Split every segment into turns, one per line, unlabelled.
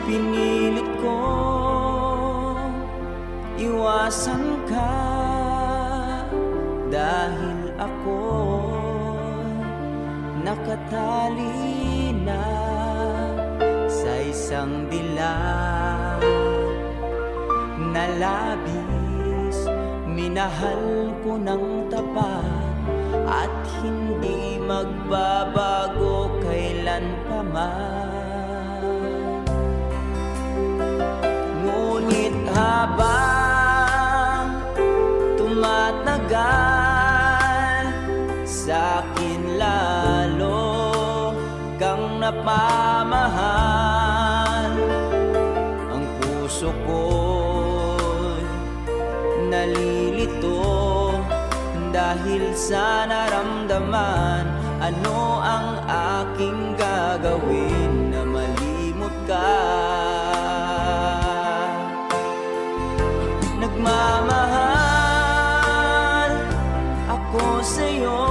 Pinilit ko iwasan ka dahil ako nakatali na sa isang dilag na labis. Minahal ko ng tapat at hindi magbabago kailan pa man. Ngunit habang tumatagal, sa'kin lalo kang napamahal. Ang puso ko'y nalilito dahil sa naramdaman. Ano ang aking gagawin na malimot ka? Nagmamahal ako sa'yo,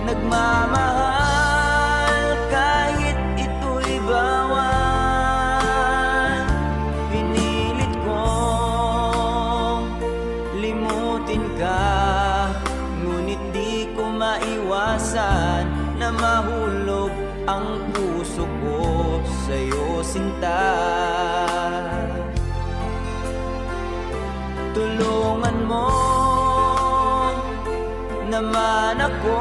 nagmamahal kahit ito'y bawal. Pinilit kong limutin ka, ngunit di ko maiwasan na mahulog ang puso ko sa'yo, sinta. Tulungan mo naman ako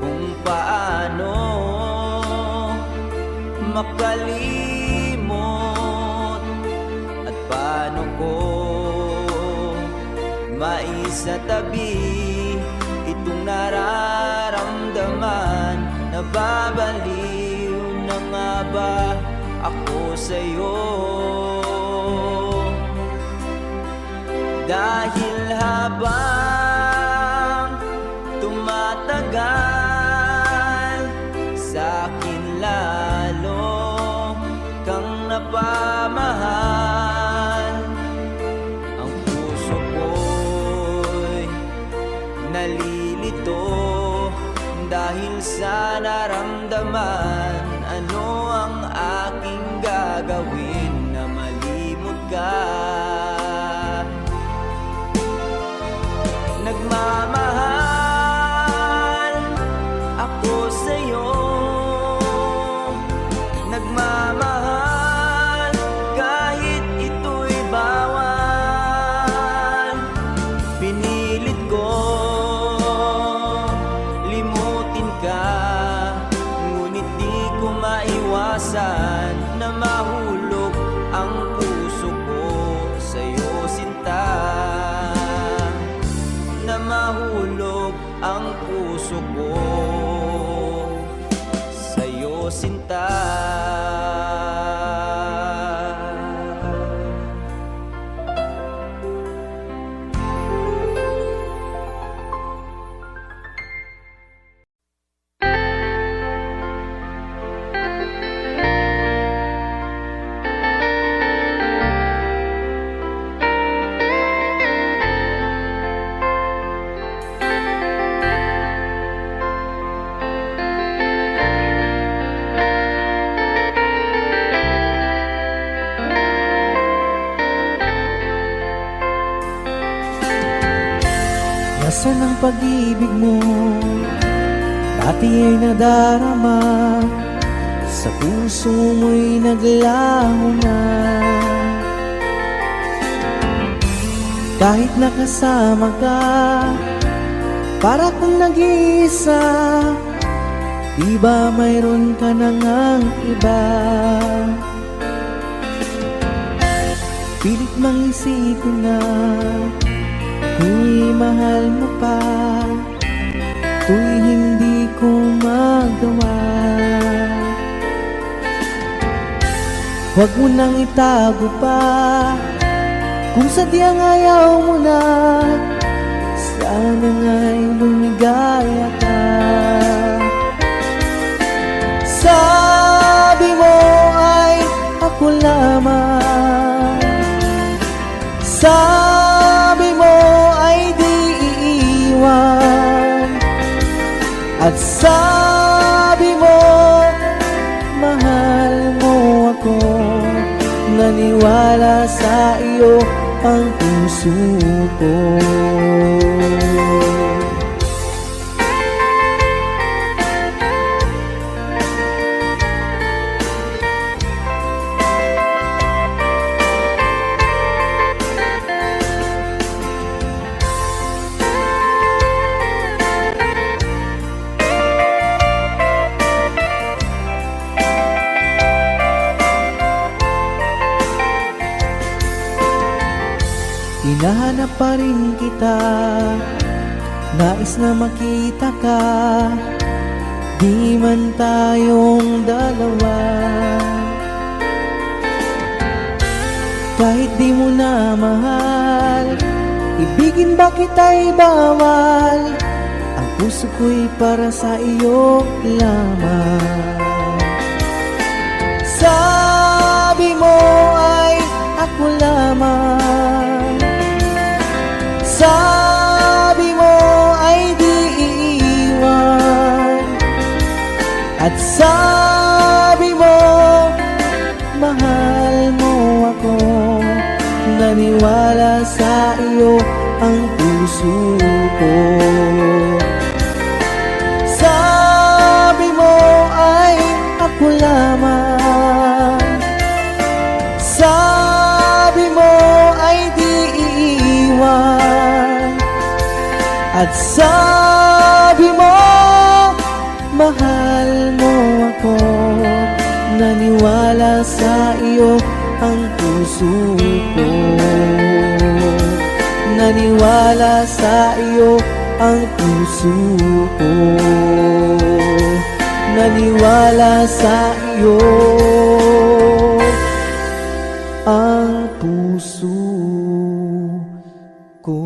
kung paano makalimot at paano ko maisatabi itong nararamdaman. Nababaliw na nga ba ako sa'yo? Dahil habang tumatagal, sa'kin lalo kang napamahal. Ang puso ko'y nalilito dahil sa naramdaman. Ano ang aking gagawin na malimot ka? Nagmamahal ako sa'yo, nagmamahal kahit ito'y bawal. Pinilit ko limutin ka, ngunit di ko maiwasan na mahulog ang puso ko sa'yo, sinta. Na mahulog ang puso ko sa'yo, sinta.
Nasaan ang pag-ibig mo? Dati ay nadarama, sa puso mo'y naglaho na. Kahit nakasama ka, para kung nag-iisa, di ba mayroon ka na ngang iba? Pilit mang isipin na tuw'y mahal mo pa, tuw'y hindi ko magawa. Huwag mo nang itago pa, kung sadyang ayaw mo na, sana nga'y lumigaya ka. Sabi mo ay ako lamang, sabi mo ay di iiwan, at sabi mo puso ko. Hinahanap pa rin kita, nais na makita ka, di man tayong dalawa. Kahit di mo na mahal, ibigin ba kita'y bawal, ang puso ko'y para sa iyo lamang. Sabi mo ay ako lamang, sabi mo ay di iiwan, at sabi mo mahal mo ako. Naniwala sa iyo ang puso ko. Sabi mo ay ako lamang, sabi mo ay di iiwan, at sabi mo mahal mo ako. Naniwala sa iyo ang puso ko. Naniwala sa iyo ang puso ko. Naniwala sa iyo ang puso ko.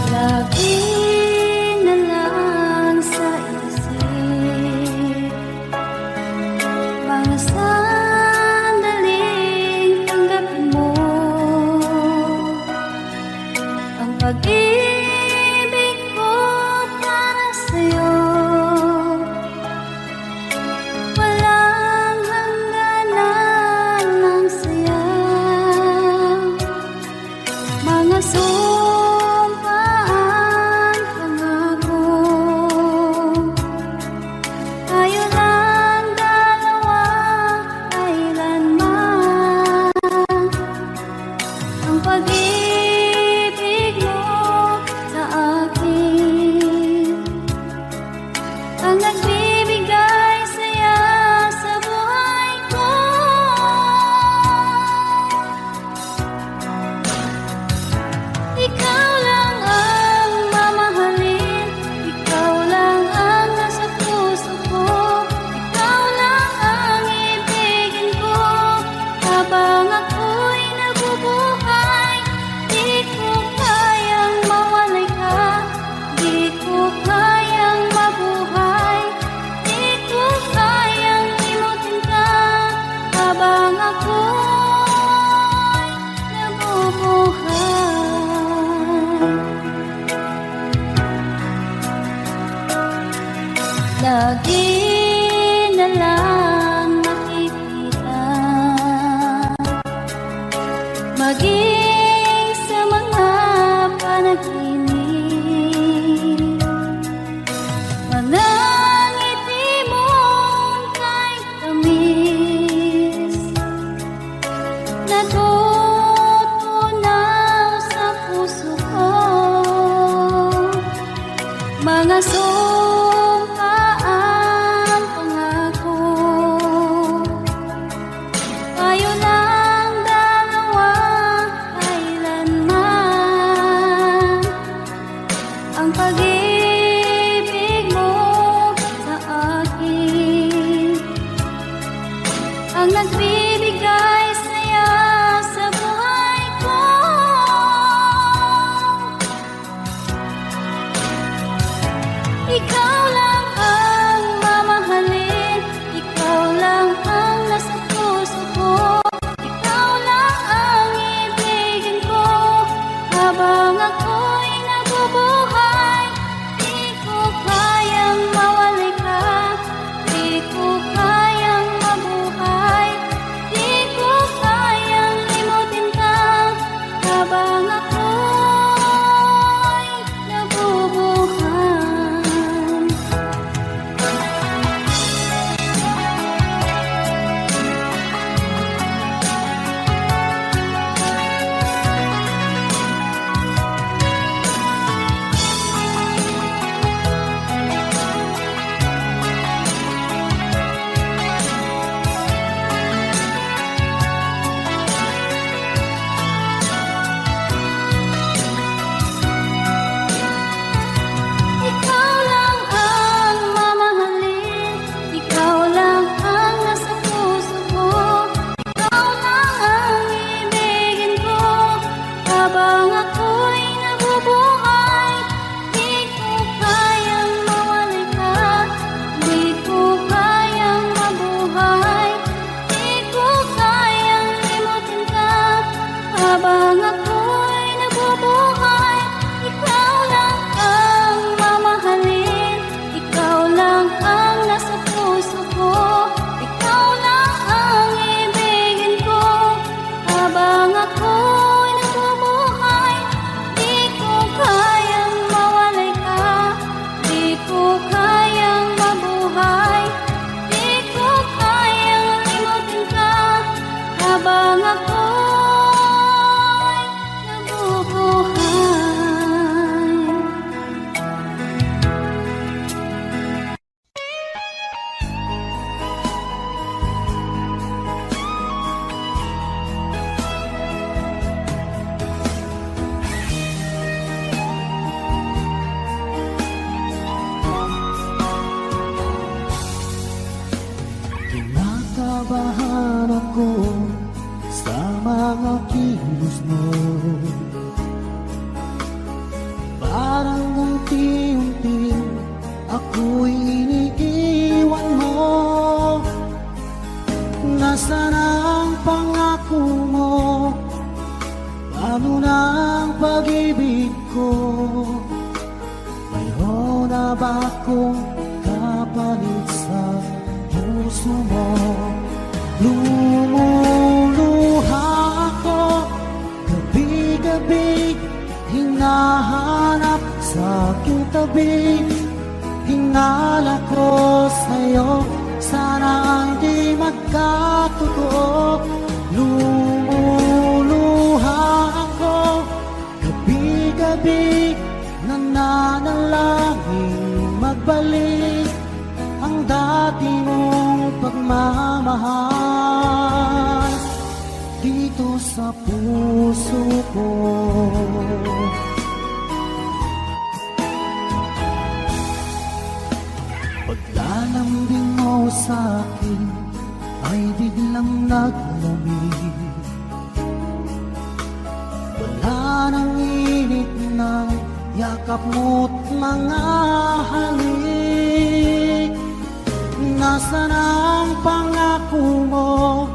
Lagi na lang sa isip mga sandaling tanggapin mo ang pag-ibig ko para sa'yo. Walang hangganan ng saya, mga tayo lang dalawa kailanman. Ang pag-ibig mo sa akin ang nagbibigay saya sa buhay ko. Ikaw lang ang mamahalin, ikaw lang ang nasa puso ko, ikaw lang ang ibigin ko habang ako'y nabubuhay. Di ko kayang mawalay ka, di ko kayang mabuhay, di ko kayang limutin ka habang ako'y nabubuhay. Lagi na lang nakikita, maging sa mga panaginip, mga ngiti mong kahit tamis, natutunaw sa puso ko. Mga sumpaan, pangako, tayo lang dalawa kailanman. Ang pag-ibig mo sa akin ang nagbibigay saya sa buhay ko.
Nasaan ang pangako mo? Paano na ang pag-ibig ko? Mayroon na ba akong kapalit sa puso mo? Lumuluha ako gabi-gabi, hinahanap sa aking tabi. Hinala ko sa'yo, sana hindi magkatotoo. Lumuluha ako gabi-gabi, nananalangin magbalik ang dati mong pagmamahal dito sa puso ko. Paglalambing mo sa'kin ay biglang naglamig. Wala nang init ng yakap mo't mga halik. Nasaan ang pangako mo?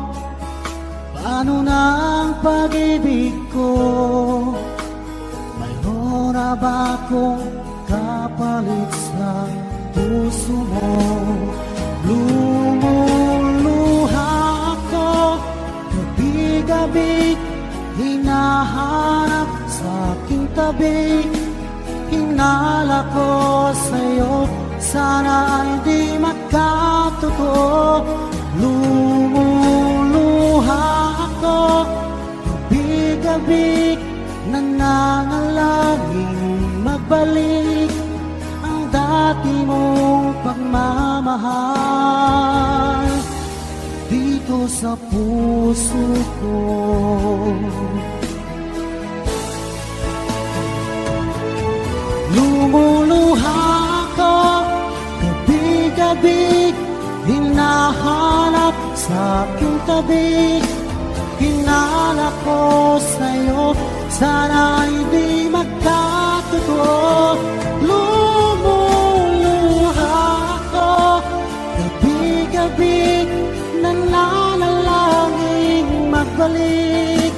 Paano na ang pag-ibig ko? Mayroon na ba akong kapalit sa puso mo? Lumuluha ako gabi-gabi, hinahanap sa aking tabi. Hinala ko sa'yo, sana hindi magkatotoo. Lumuluha ako gabi-gabi, nananalangin magbalik ang dati mong pagmamahal dito sa puso ko. Lumuluha ako gabi-gabi, hinahanap sa aking tabi. Hinala ko sa'yo, sana hindi magkatotoo. Lumuluha ako gabi-gabi, nananalangin magbalik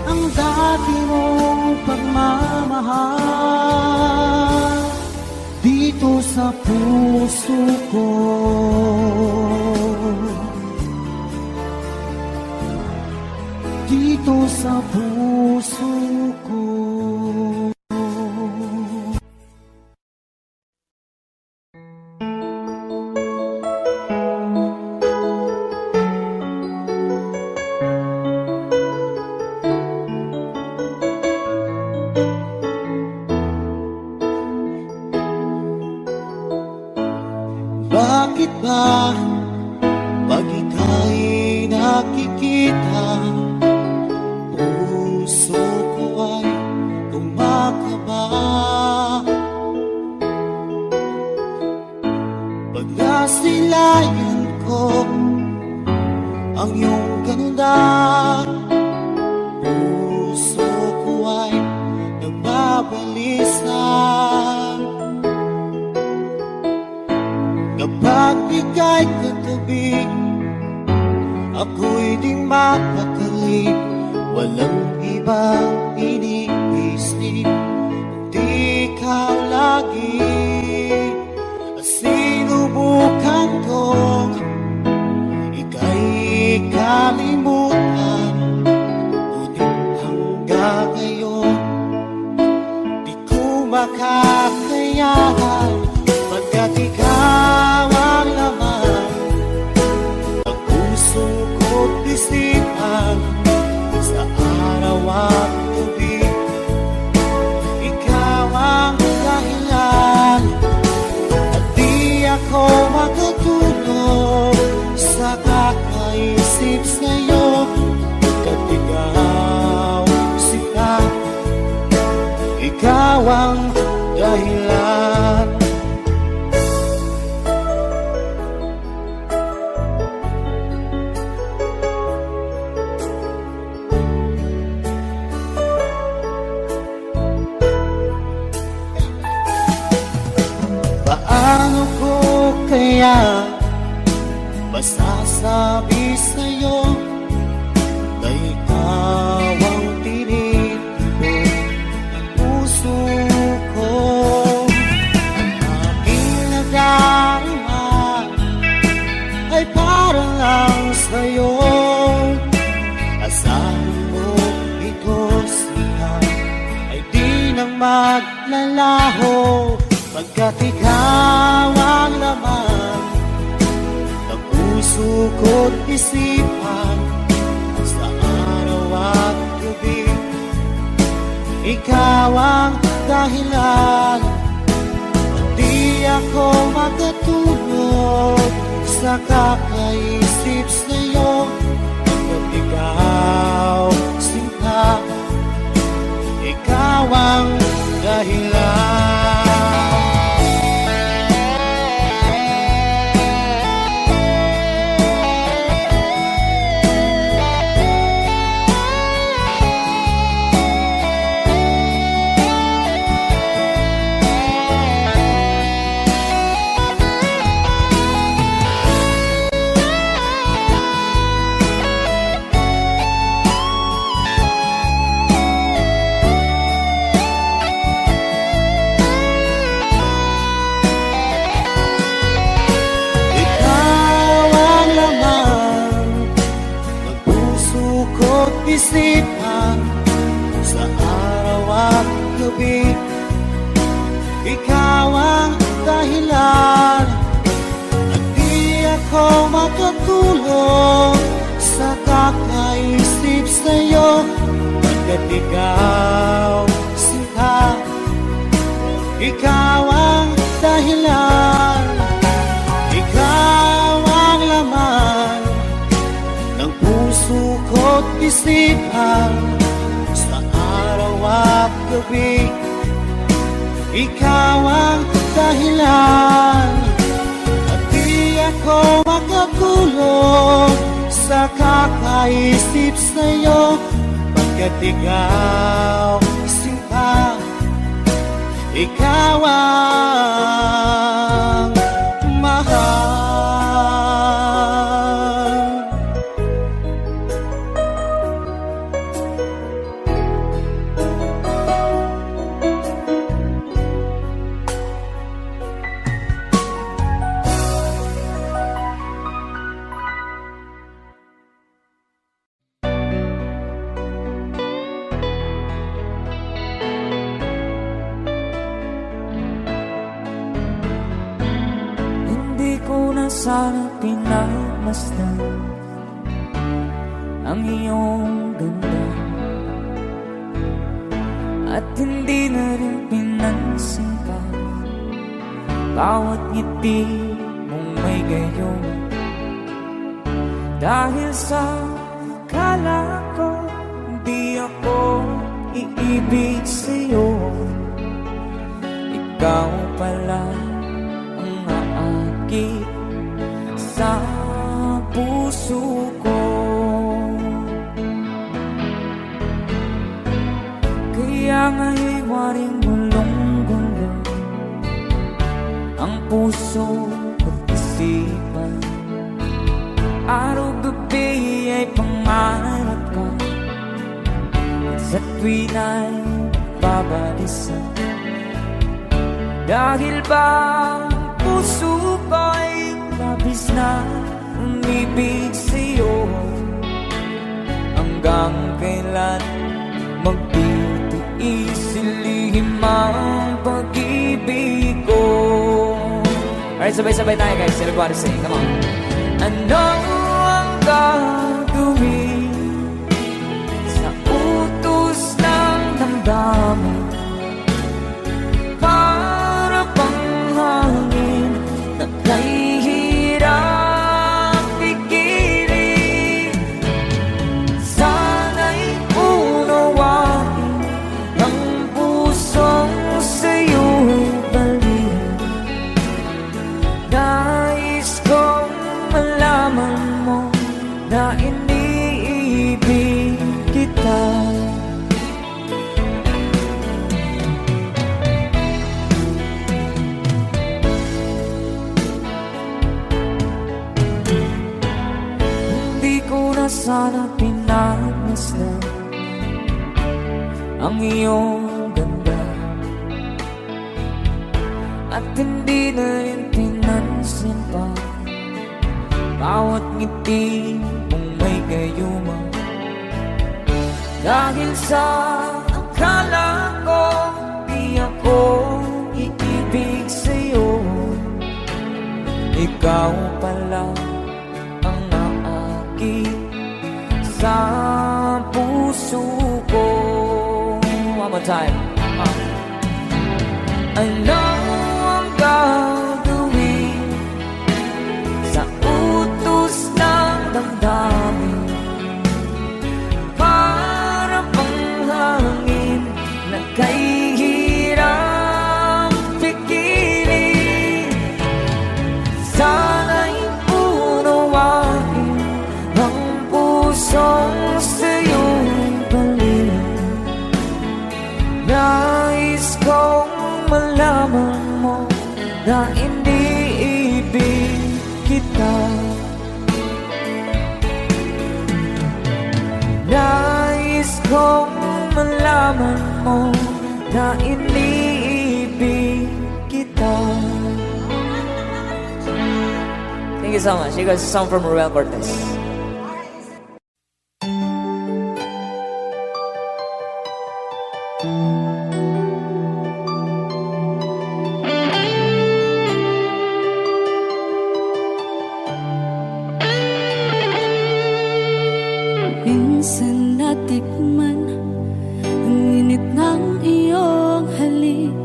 ang dati mong pagmamahal dito sa puso ko. Dito sa puso ko. Bakit ba pag ika'y nakikita, puso ko ay kumakaba? Pag nasilayan ko ang iyong ganda, puso ko ay nagbabalisa. Kapag ika'y katabi, ako'y di mapakali. Walang ibang iniisip, kundi ikaw lagi. At sinubukan kong ika'y kalimutan, ngunit hanggang ngayon di ko makakayanan. Pagkat ikaw ang laman ng puso ko't isipan, sa araw at gabi ikaw ang dahilan. At di ako matutulog sa kakaisip sa'yo, pagkat ikaw sila, ikaw ang dahilan. Paano ko kaya masasabi
magsabi sa'yo na ikaw ang tinito ng puso ko. Ang aking nadarama ay para lang sa'yo. Asahan mo ito siya ay di nang maglalaho, pagkat ikaw ang laman ng puso ko't isipan sa araw at gabi. Ikaw ang dahilan, hindi ako magkatulog sa kakaisip sa'yo. Pagkat ikaw sinta, ikaw ang dahilan. Isipan sa araw at gabi. Ikaw ang dahilan, at di ako makatulog sa kakaisip sa'yo. Pagkat ikaw sinta, ikaw ang dahilan, ikaw ang laman ng puso ko't isipan sa araw at gabi. Ikaw ang dahilan, at di ako makatulog sa kakaisip sa'yo. Pagkat ikaw sinta, ikaw ang mahal.
Sana pinagmasdan ang iyong ganda, at hindi na rin pinansin pa bawat ngiti mong may gayon. Dahil sa kala ko di ako iibig sa'yo, ikaw pala ang aakit sa puso ko. Kaya nga'y waring gulong-gulo ang puso ko't isipan. Araw-gabi ay pangarap ka, at sa tuwin ay babalisan. Dahil ba ang puso ko'y labis na umibig sa'yo, hanggang kailan magtitiis ilihim ang pag-ibig ko. Alright, sabay-sabay tayo guys. Everybody sing, come on. Ano ang gagawin sa utos ng damdamin? Para bang hangin na kahihirap pigilan. Sana'y unawain ang pusong sa'yo'y baliw. Nais kong malaman mo na iniibig kita. sana pinagmasdan ang iyong ganda, at hindi na rin pinansin pa bawat ngiti mong may gayuma. Dahil sa akala ko di ako iibig sa'yo, ikaw pala ang naakit sa puso ko. One more time. Ano ang gagawin sa utos ng damdamin? Para bang hangin na kay hirap pigilin. Sana'y unawain ang pusong sa'yo'y balik. Nais kong malaman mo na hindi ibig kita. Nais kong malaman mo na iniibig kita. Thank you so much. You guys, a song from Ruel Cortez.
Minsan natikman ang init ng iyong halik.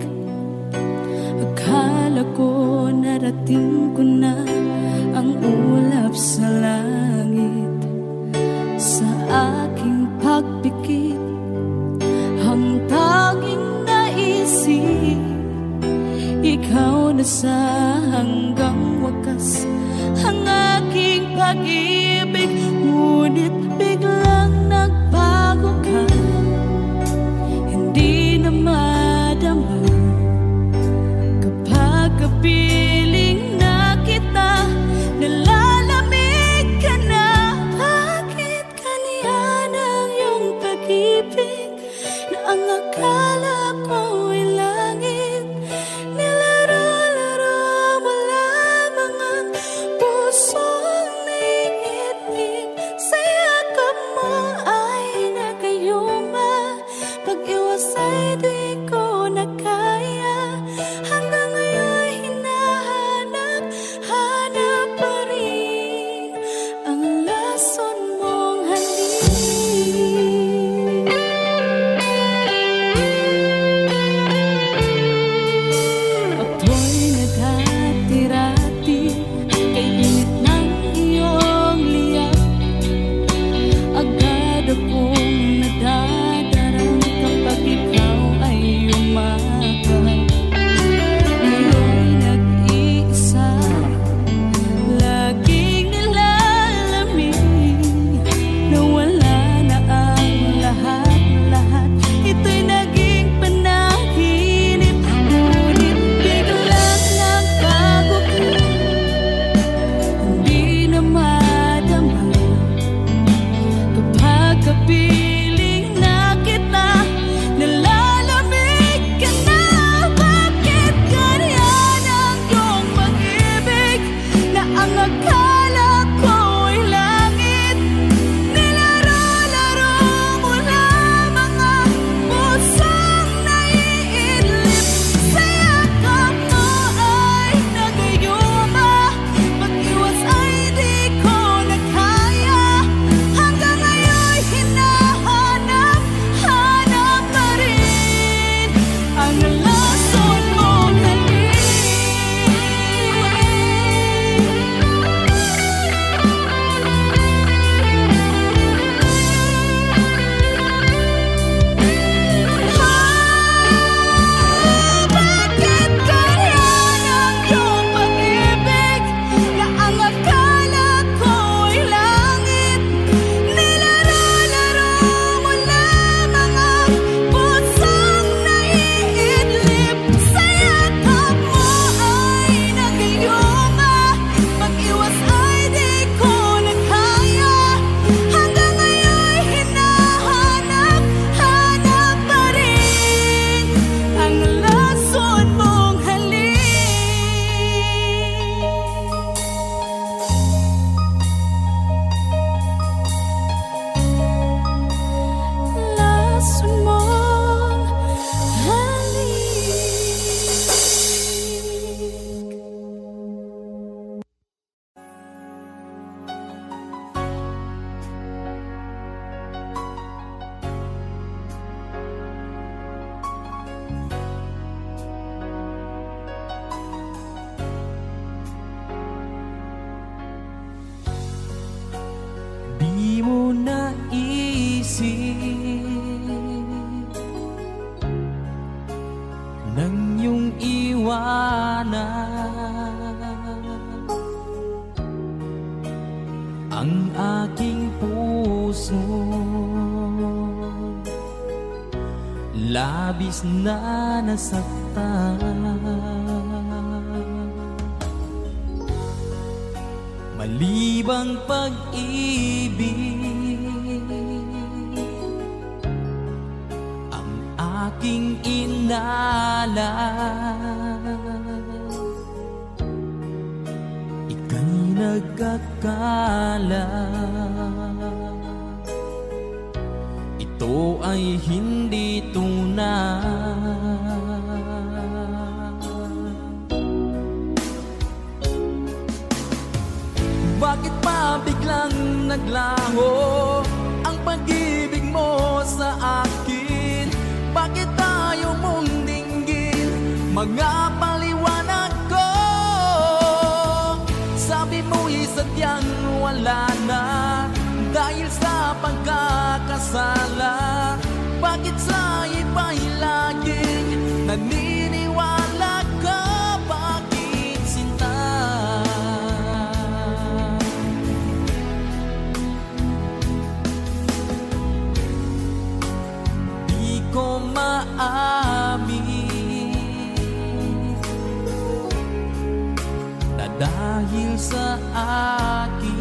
Akala ko narating ko na ang ulap sa langit. Sa aking pagpikit, ang tanging naisip, ikaw na sa hanggang wakas ang aking pag-ibig. Ngunit biglang nagbago ka, hindi na madama kapag kapiling na kita. Nalalamig ka na, bakit kaniyan ang iyong pag-ibig na ang akala ko ay langit? Nilaro-laro mo lamang ang pusong naingit.
isip nang iyong iwanan ang aking puso. Labis na nasaktan, malibang pag-ibig ang aking inalan. Ika'y nagkakala ito ay hindi tunay. Bakit pa biglang naglaho ang pag-ibig mo sa akin? Bakit tayo mong dinggin mga paliwanag ko? Sabi mo'y sadyang wala na dahil sa pagkakasala. Bakit sa iba'y laging naniniwala ka? Bakit sinta? Di ko maamin na dahil sa akin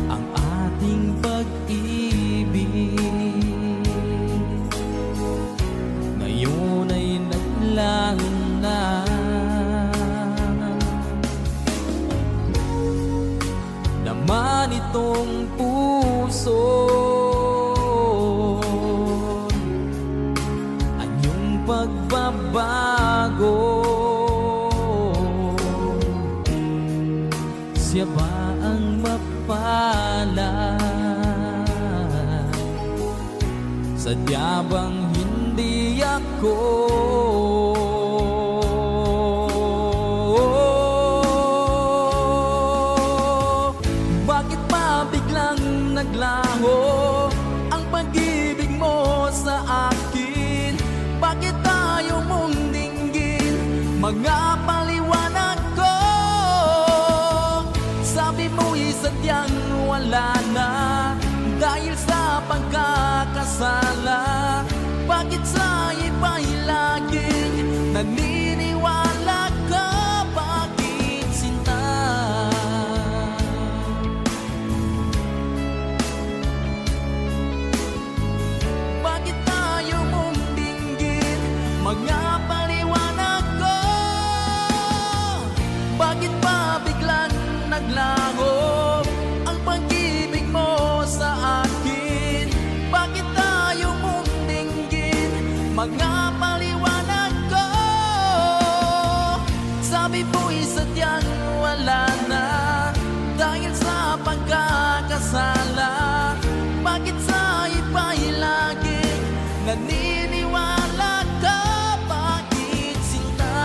ang ating pag-ibig ngayon ay naglaho na. Naman itong puso anyong pagbabago. Siya ba ang mapalad? Sadya bang hindi ako? Bakit pa biglang naglaho ang pag-ibig mo sa akin? Bakit tayo mong dinggin mga paliwanag ko? Sabi mo'y sadyang wala na dahil sa pagkakasala. Bakit sa iba'y laging naniniwala ka? Bakit sinta? Bakit tayo mong dinggin mga paliwanag ko? Bakit pa biglang naglaho ang pag-ibig mo sa akin? Bakit tayo mong dinggin mga paliwanag ko? Sabi mo'y sadyang wala na dahil sa pagkakasala. Bakit sa iba'y laging naniniwala ka? Bakit sinta?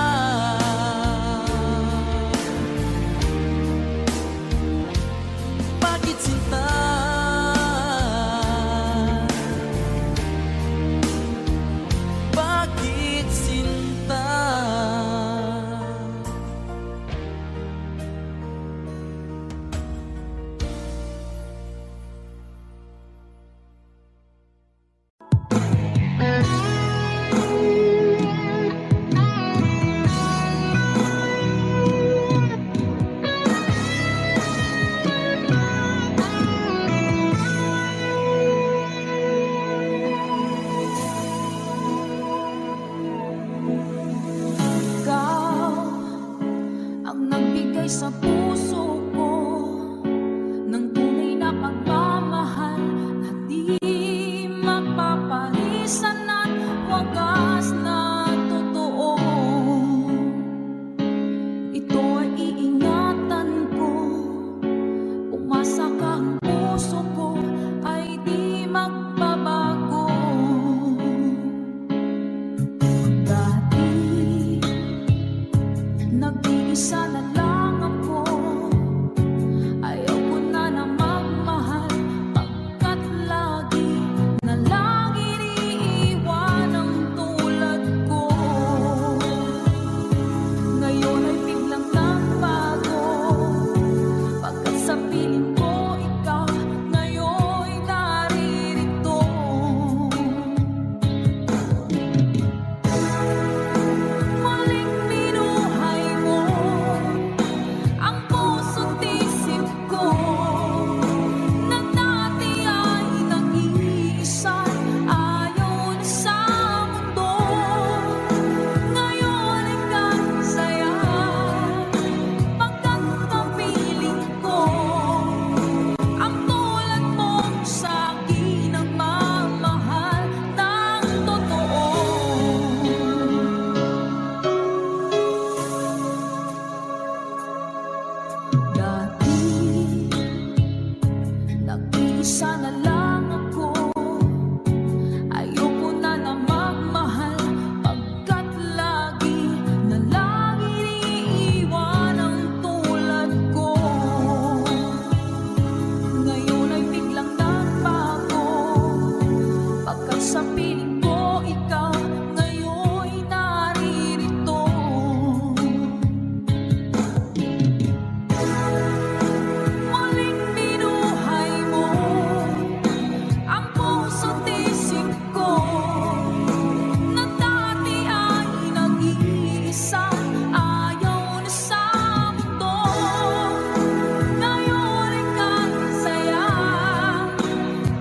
Mag-isa na lang ako. Ayoko na na magmahal, pagkat lagi na lang iniiwan ang tulad ko. Ngayon ay biglang nagbago, pagkat sa piling ko ikaw ngayon'y naririto. Muling binuhay mo ang puso't isip ko, na dati ay nag-iisa, ayaw na sa mundo. Ngayon ika'y saya,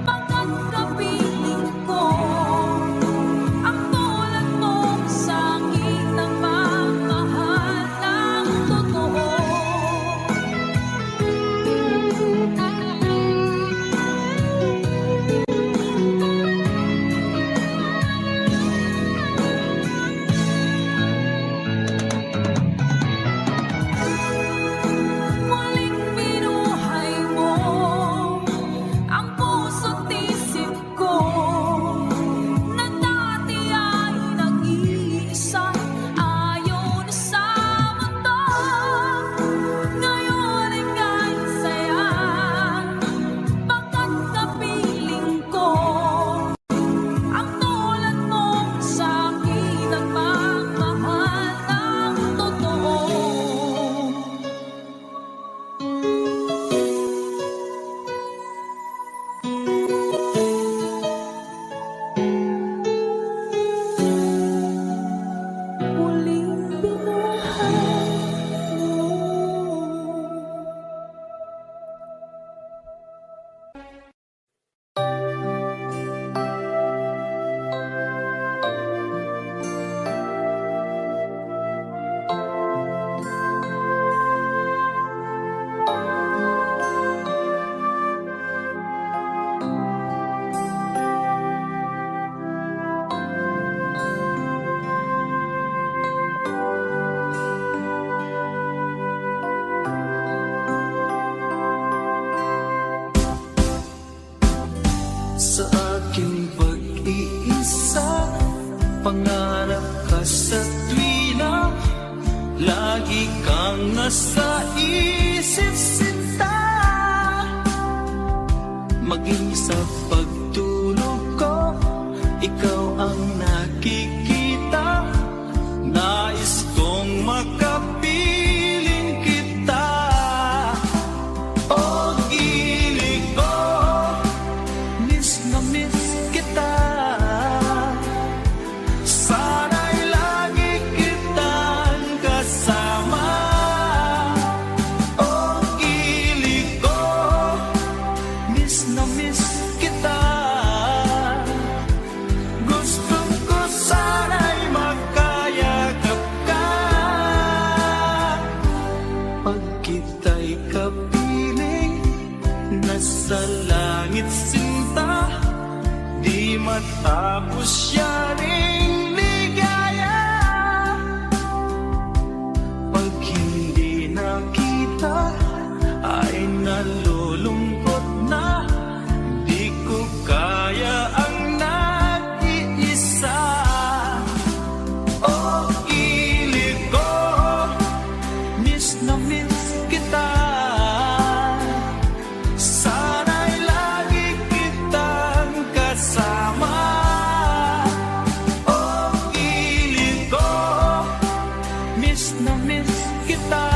pagkat kapiling ko ang tulad mong sa'kin nagmamahal ng totoo. Muling binuhay mo ang puso't isip ko, na dati ay nag-iisa, ayaw na sa mundo. Ngayon ika'y saya, pagkat kapiling ko ang tulad mong sa'kin nagmamahal ng totoo. Muling binuhay mo.
Sa aking pag-iisa, pangarap ka sa tuwina, lagi kang nasa isip sinta. Maging sa pagtulog ko, ikaw ang nakikita. Nais kong makapiling kita. O gilig ko, miss na miss kita. Sana'y lagi kitang kasama. O gilig ko, miss na miss kita. Gusto ko sana'y magkayakap ka. Pag kita'y kapiling, nasa langit sinta, di matapos yaring ligaya. Pag hindi nakita, ay nalulungkot na, di ko kaya ang nag-iisa. O gilig ko, miss na miss kita. Sana'y lagi kitang kasama. O gilig ko, miss na miss kita.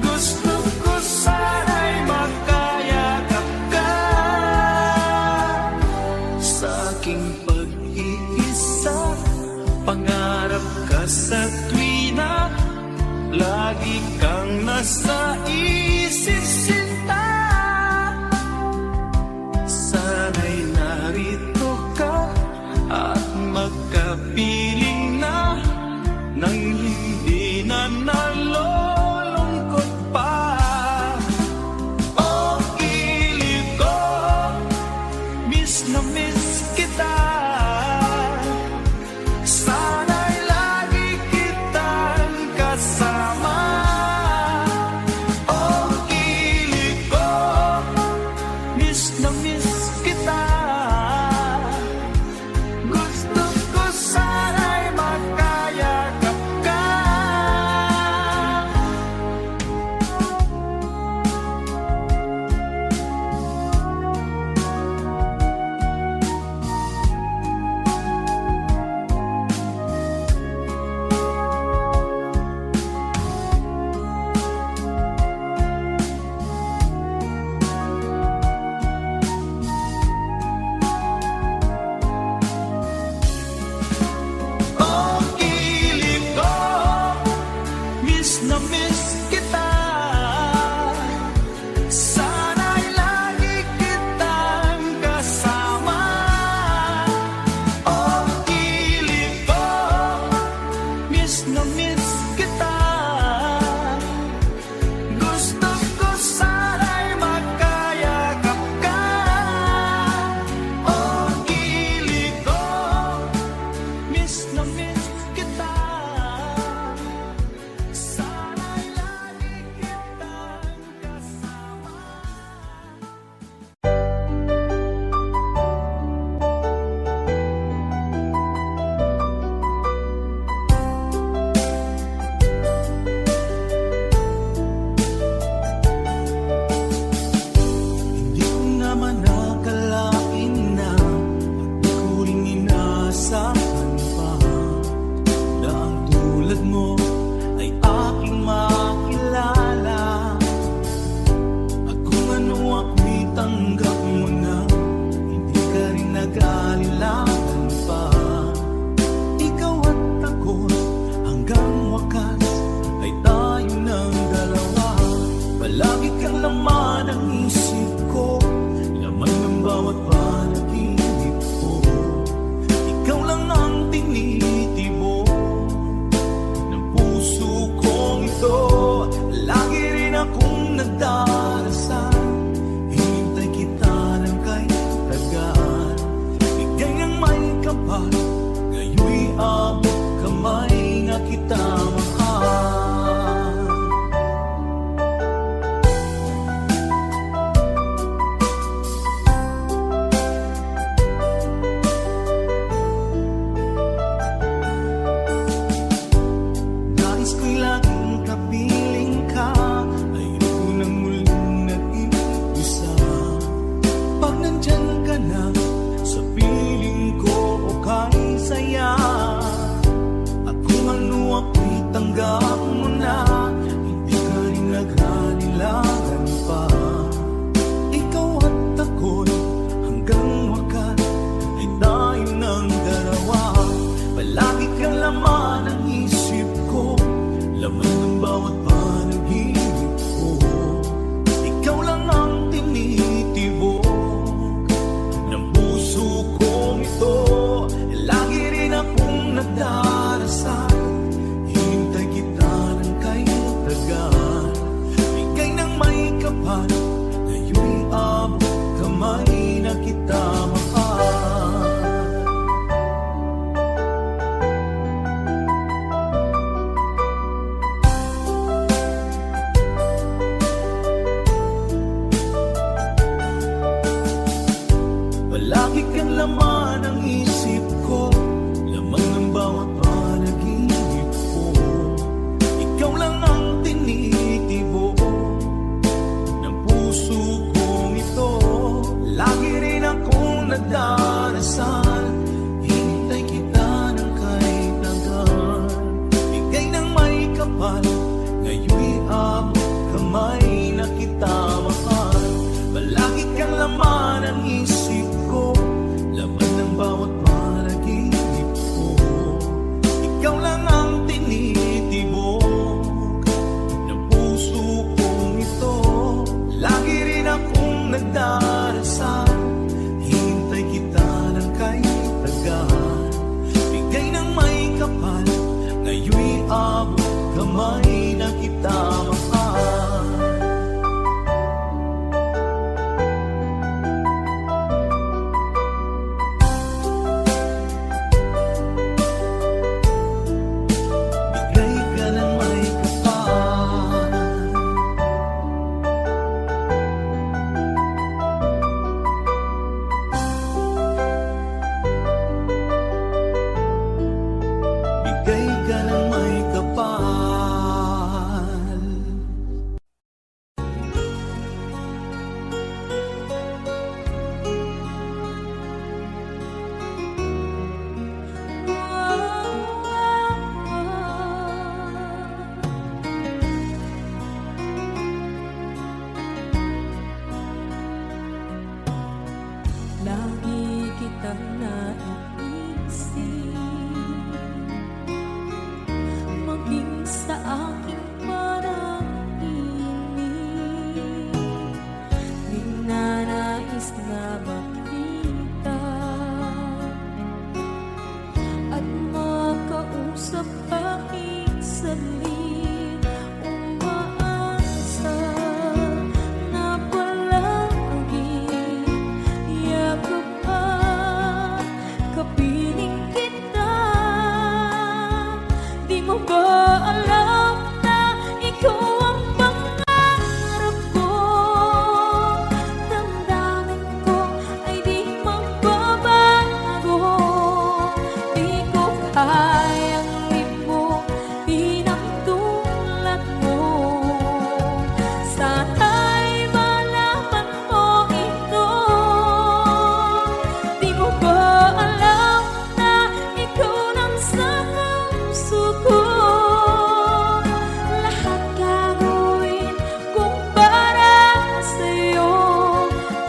Gusto ko sana'y magkayakap ka. Sa aking pag-iisa, pangarap ka sa tuwina, lagi kang nasa isip sinta. Sana'y narito ka at magkapiling na, nang hindi na nalulungkot pa. O gilig ko, miss na miss kita. Sana'y lagi kitang kasama. kapal, ngayon'y abot kamay na kita mahal. Palagi kang laman ng isip ko, lamang ng bawat panaginip ko. Ikaw lang ang tinitibo ng puso kong ito. Lagi rin akong nagdarasal, hintay kita ng kahit hanggan. Bigay ng may kapal, ngayon'y abot kamay na kita mahal. Palagi kang laman ng isip ko, laman ng bawat panaginip ko. Ikaw lang ang tinitibok ng puso kong ito. Lagi rin akong nagdarasal, hintay kita ng kahit tagal. Bigay ng may kapal, ngayon'y abot kamay na kita mahal. Bigay ka ng may kapal. Bigay ka ng may kapal.
Lagi kitang naiisip, maging sa aking parang inig. Di na nais na makita at makausap kahit saglit. Umaasa na palagi yakap at kapiling kita. Di mo ba alam na ikaw ang pangarap ko? Damdamin ko ay di magbabago. Di ko kayang limutin ang tulad mo. Sana'y malaman mo ito. Di mo ba alam na ikaw lang sa puso ko? Lahat gagawin kung para sa'yo.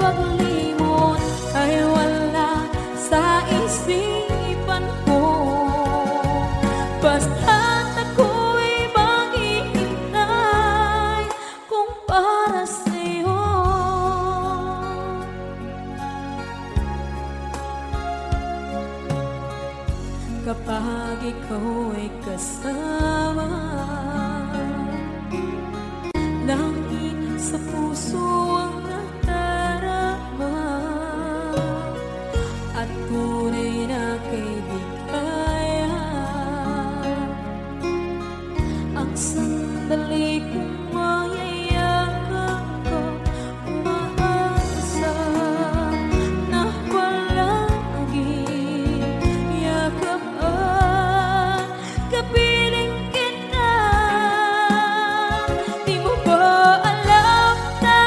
Paglimot ay wala sa isipan ko. Basta't ako'y maghihintay kung para sa'yo. Kapag ikaw ay kasama, langit sa puso ang nadarama at tunay na kaibigan. Ang sandali kong mayayakap ko, umaasa na palagi yakap at kapiling kita. Di mo ba alam na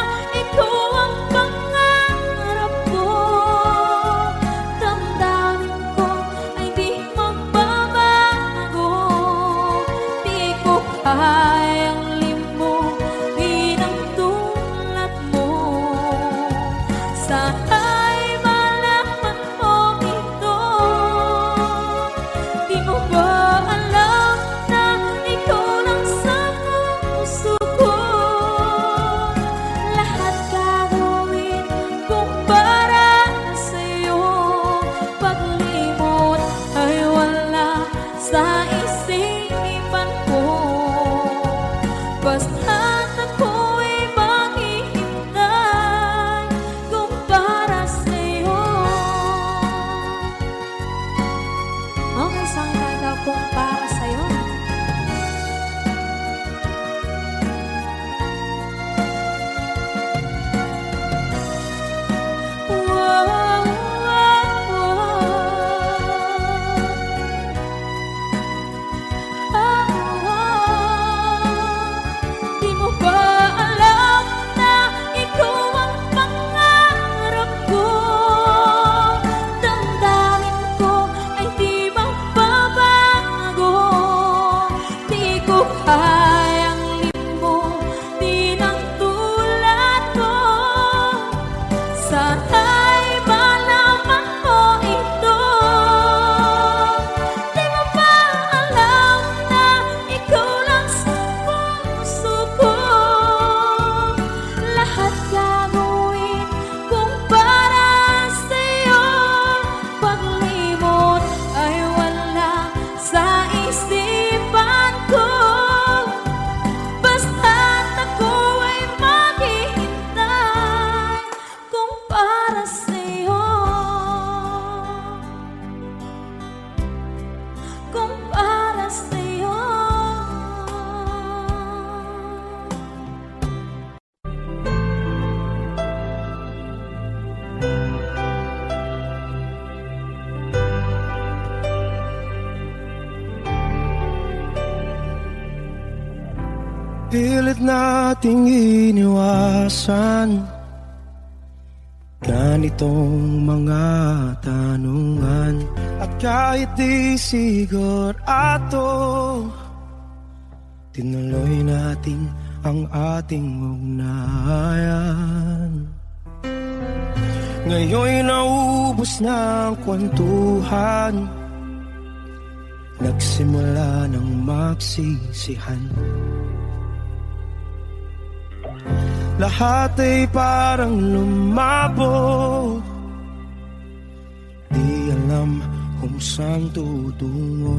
Pilit nating iniwasan ganitong mga tanungan. At kahit di sigurado, tinuloy natin ang ating ugnayan. Ngayon'y naubos na ang kwentuhan, nagsimula ng magsisihan. Lahat ay parang lumabo, di alam kung saan tutungo.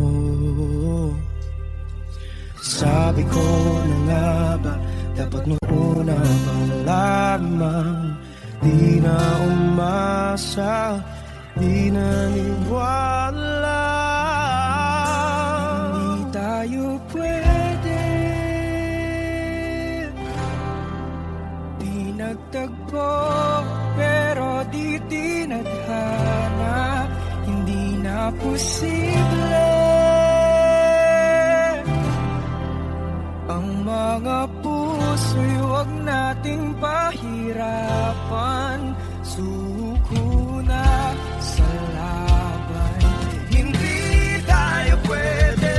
Sabi ko na nga ba, dapat nung una pa lamang, di na umasa, di naniwala. Hindi tayo pwede, di nagtagpo, pero di tinadhana, hindi na posible. Ang mga puso'y huwag nating pahirapan, suko na sa laban. Hindi tayo pwede.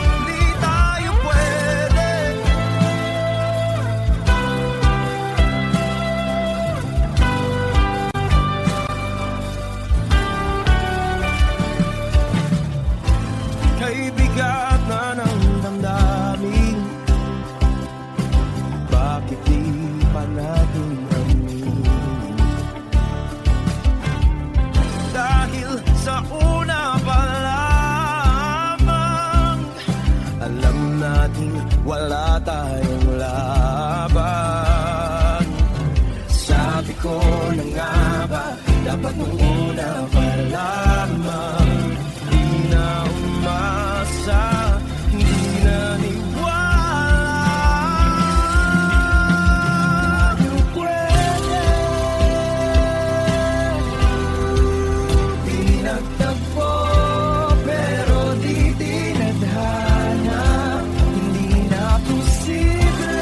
Hindi tayo pwede. Kay bigat na ng damdamin, bakit di pa natin aminin? Dahil sa una pa lamang, alam natin wala tayong laban. Sabi ko na nga ba, dapat nung una pa lamang, di na umasa, hindi naniwala. Di pwede, di nagtagpo, pero di tinadhana, hindi na posible.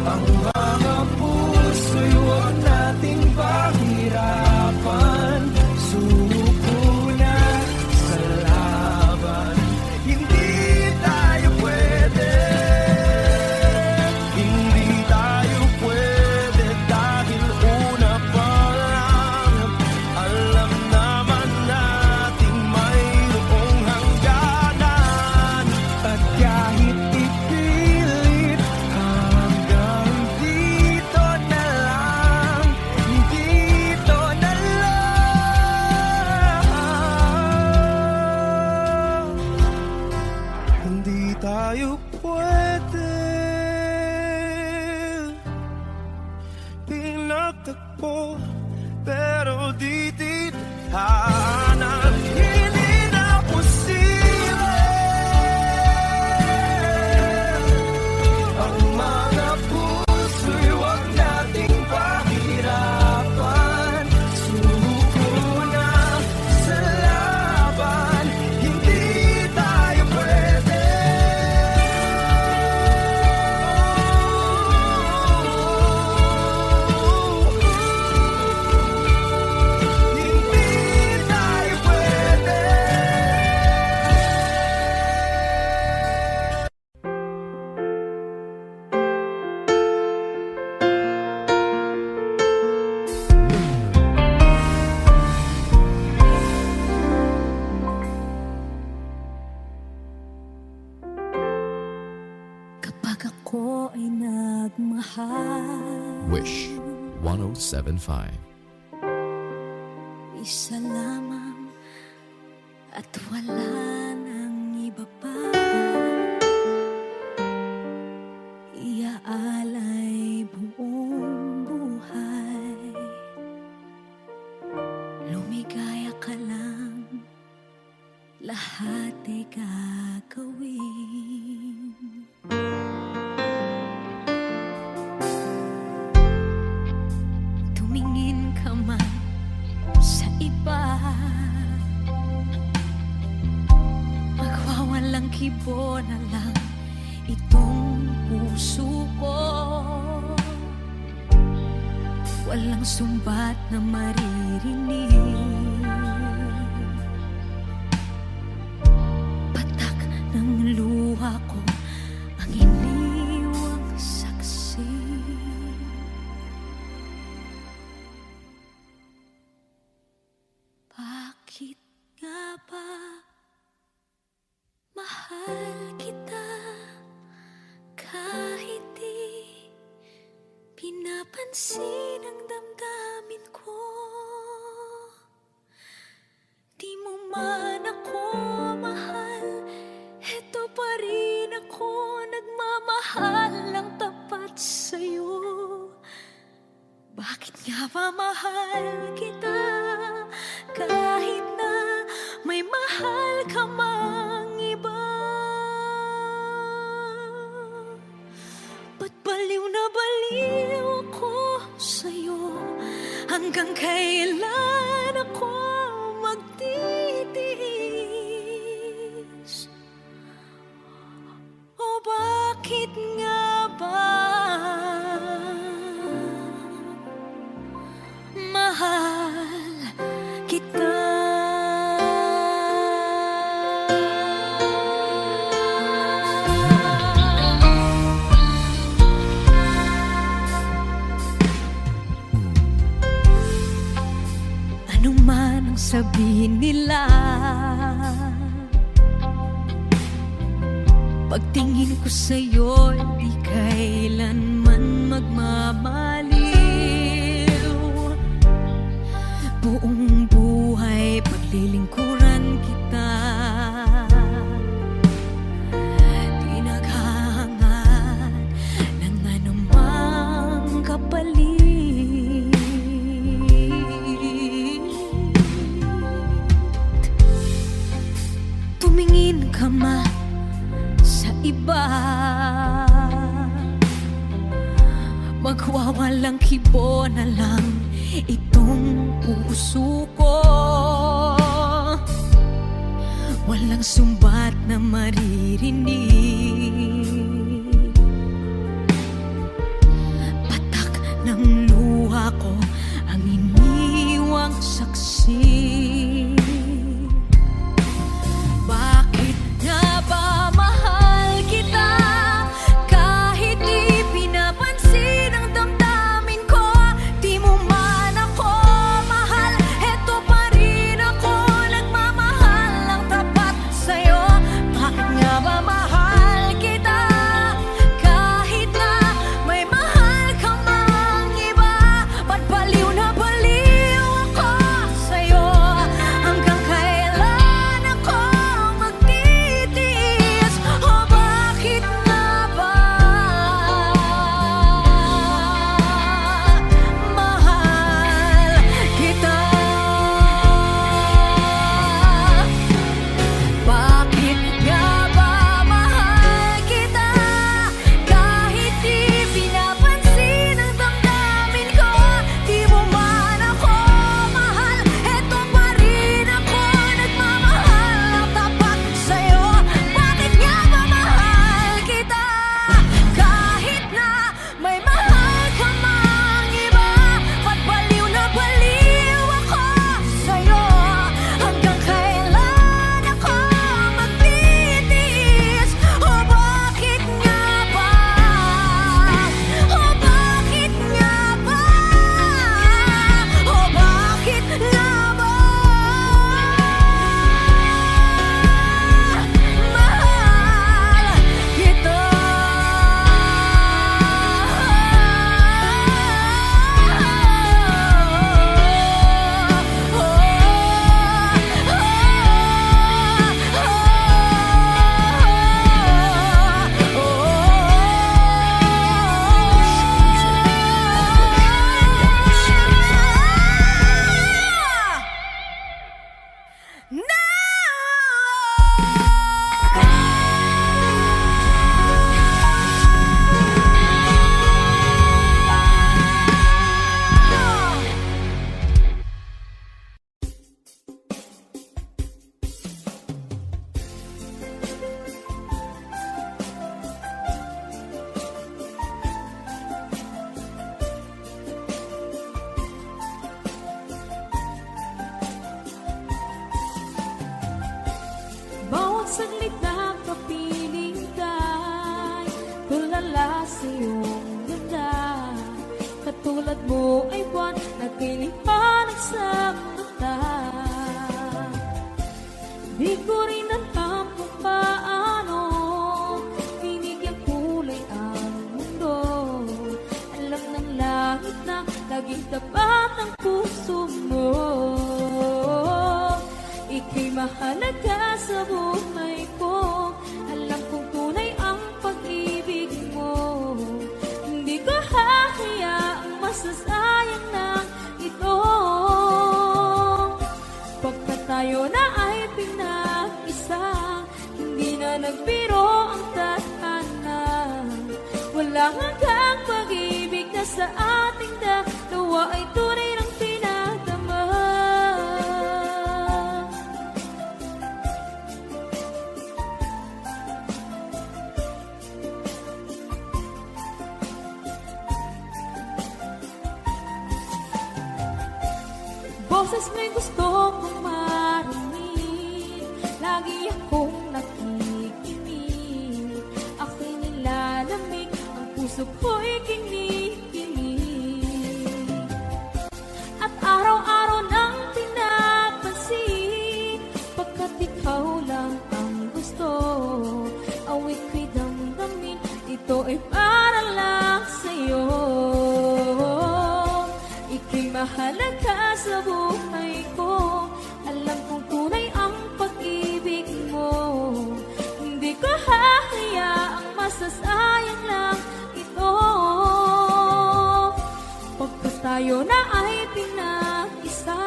Ang mga puso'y huwag nating pahirapan, suko na sa laban. Hindi tayo pwede, hindi tayo pwede, dahil una pa lang, alam naman nating mayroong hangganan. At kahit ipilit, hanggang dito na lang, dito na lang. Hindi tayo pwede, pinagtagpo, pero di tinadhana, hindi na posible. Ang mga puso'y huwag nating pahirapan, suko na sa laban. Hindi tayo pwede. Hindi tayo pwede.
Kapag ako ay nagmahal,
Wish 1075.
isa lamang at wala nang iba pa. Iaalay buong buhay, lumigaya ka lang, lahat ay gagawin. kibo na lang itong puso ko. Walang sumbat na maririnig, patak ng luha ko ang iniwang saksi. Bakit nga ba mahal kita kahit di pinapansin ang damdamin ko? Di mo man ako mahal, eto pa rin ako nagmamahal ng tapat sa'yo. Bakit nga ba mahal kita kahit na may mahal ka mang iba? Ba't baliw na baliw ako sa'yo? Hanggang kailan ako magtitiis? O bakit nga ba mahal kita? Ano man ang sabihin nila, pagtingin ko sa'yo, di kailanman magmamaliw. Buong buhay paglilingkuran kita, di naghahangad ng anumang kapalit. Tumingin ka man sa iba, magwawalang kibo na lang itong puso ko. Walang sumbat na maririnig, patak ng luha ko ang iniwang saksi. Bakit nga ba mahal kita kahit di pinapansin ang damdamin ko? Di mo man ako mahal, eto pa rin ako nagmamahal ng tapat sa'yo. Bakit nga ba mahal kita kahit na may mahal ka mang iba? Ba't baliw na baliw ako sa'yo? tulad mo ay buwan na kinihanap sa mata. Di ko rin alam kung paano binigyan kulay ang mundo. Alam ng langit na laging tapat ang puso mo. Ika'y mahalaga sa buhay ko. Alam kong tunay ang pag-ibig mo. Hindi ko hahayaang masasayang na ito. Pagkat tayo na ay pinag-isa, hindi na nagbiro ang tadhana. Walang hanggang pag-ibig na sa ating dalawa ay tunay ng pinadama. Boses mo'y gusto kong marinig, lagi akong nakikinig. Ako'y nilalamig, ang puso ko'y kinikilig. At araw-araw nang pinapansin, pagkat ikaw lang ang gusto. Awit ko'y damdamin, ito ay para lang sa'yo. Ika'y mahalaga sa buhay ko. Alam kong tunay ang pag-ibig mo. Hindi ko hahayaang masasayang lang ito. Pagkat tayo na ay pinag-isa,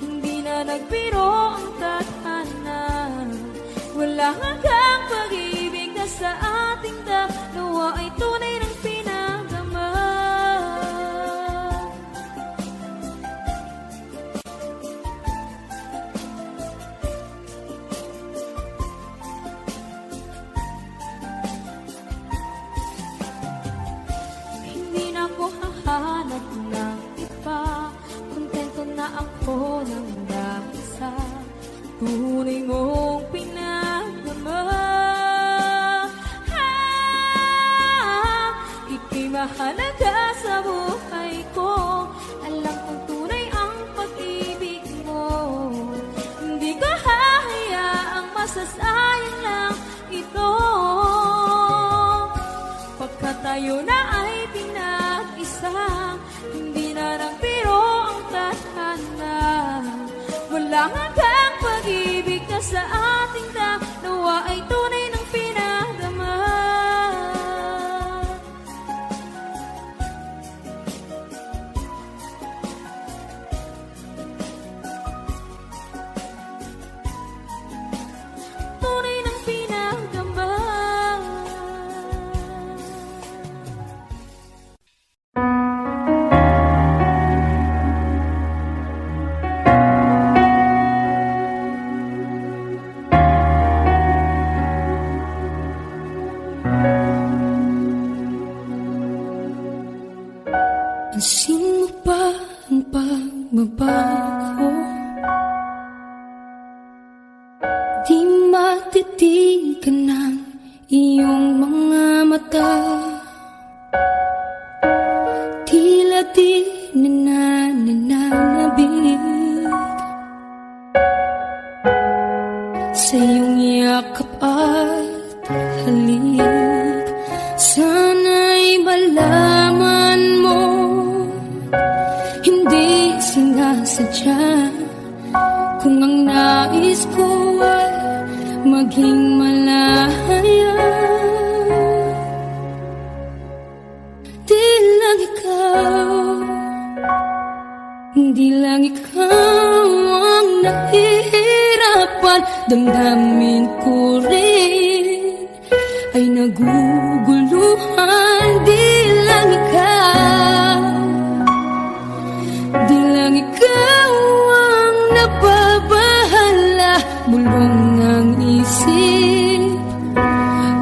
hindi na nagbiro ang tadhana. Wala hanggang pag-ibig na sa ating dalawa ay tunay ng pinagama. Hindi na ako hahanap ng iba, kontento na ako ng dahil sa tunay mong pinagdama. Ika'y mahalaga sa buhay ko. Alam kong tunay ang pag-ibig mo. Hindi ko hahayaang masasayang lang ito. Pagkat tayo na ay pinag-isa, hindi na nagbiro ang tadhana. Walang hanggang pag-ibig na sa ating dalawa ay tunay ng pinadama. Tunay ng pinadama.
Pansin mo ba ang pagbabago? Di matitigan ng iyong mga mata. Tila di nananabig sa iyong yakap at halik. Sana'y malaman mo, hindi sinasadya. Kung ang nais ko ay maging malaya, di lang ikaw, di lang ikaw ang nahihirapan. Damdamin ko rin ay naguguluhan. Di lang ikaw, di lang ikaw ang nababahala. Bulong ng isip,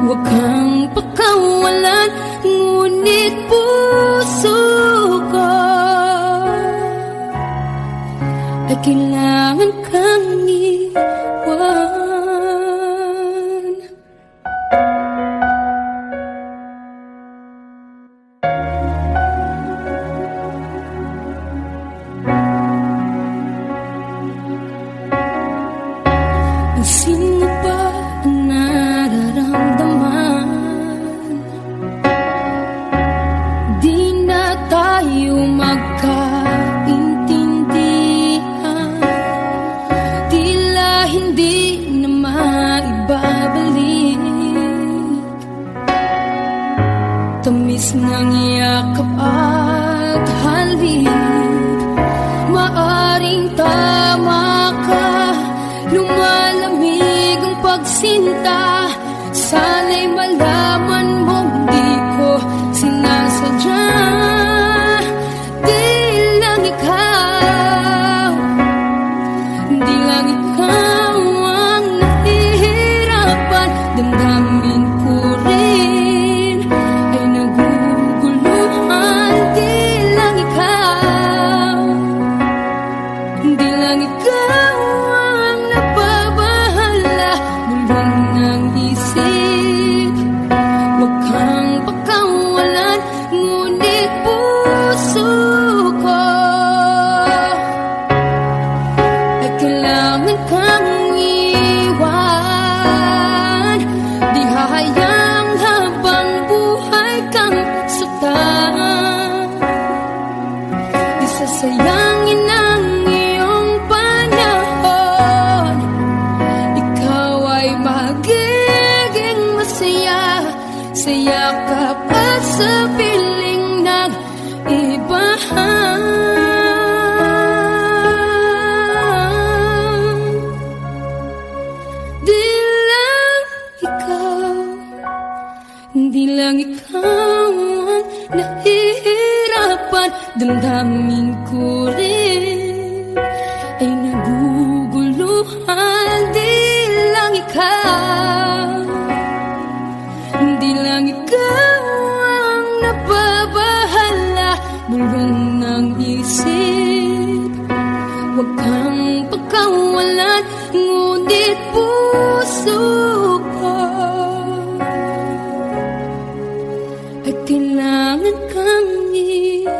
huwag kang pakawalan, ngunit puso ko ay kailangan kang iwan. halip. Maaring tama ka, lumalamig ang pagsinta. Sana'y malaman mong di ko sinasadya. Di lang ikaw, di lang ikaw ang nahihirapan. Damdamin ko rin ay naguguluhan. Di lang ikaw, di lang ikaw ang nababahala. Mulong ng isip, huwag kang pakawalan. Ngunit puso ko ay kailangan kang iwan. Di hahayang habang buhay kang saktan. Di sasayangin ang iyong panahon. Ikaw ay magiging masaya sa yakap at sa piling ng iba. Di lang ikaw, di lang ikaw ang nahihirapan. Damdamin ko rin ay naguguluhan. Di lang ikaw, di lang ikaw ang nababahala. Bulong ng isip, huwag kang pagkawalan. Ngunit puso ko ay kailangan kang iwan.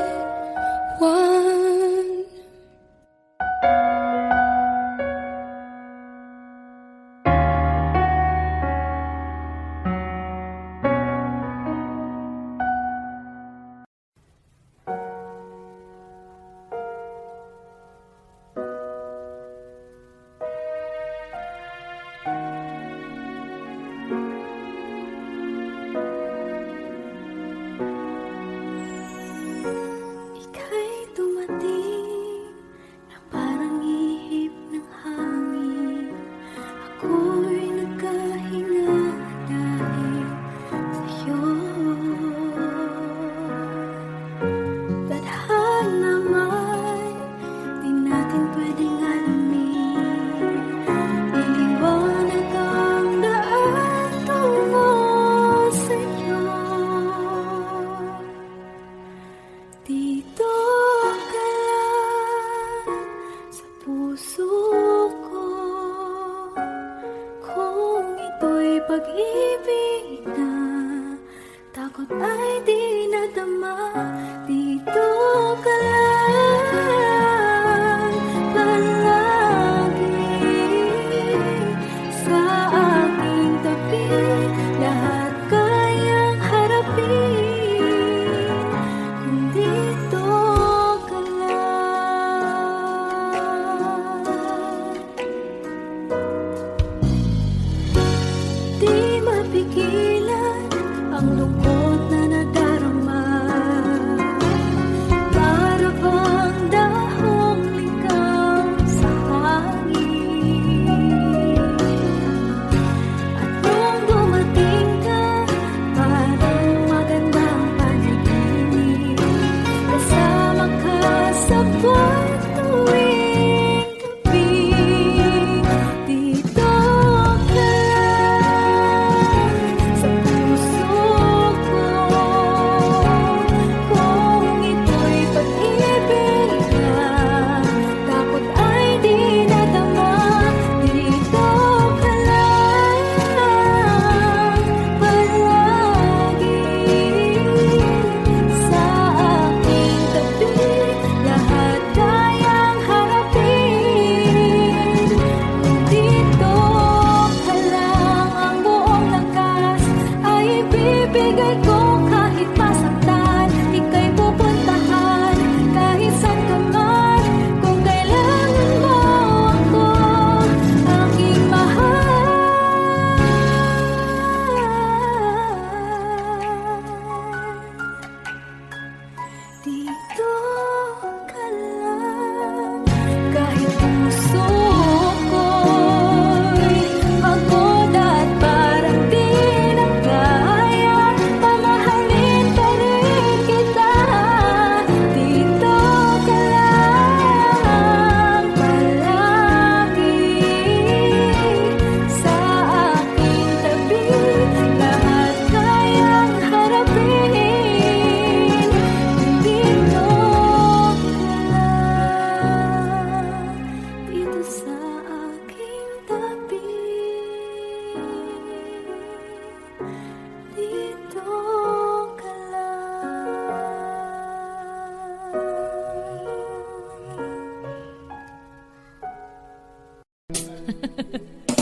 Mahal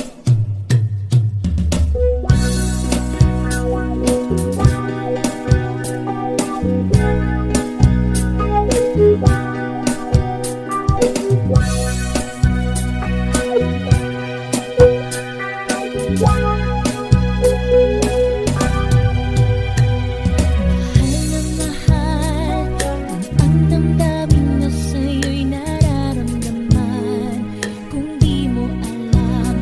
na mahal ang damdamin na sa'yo'y nararamdaman. Kung di mo alam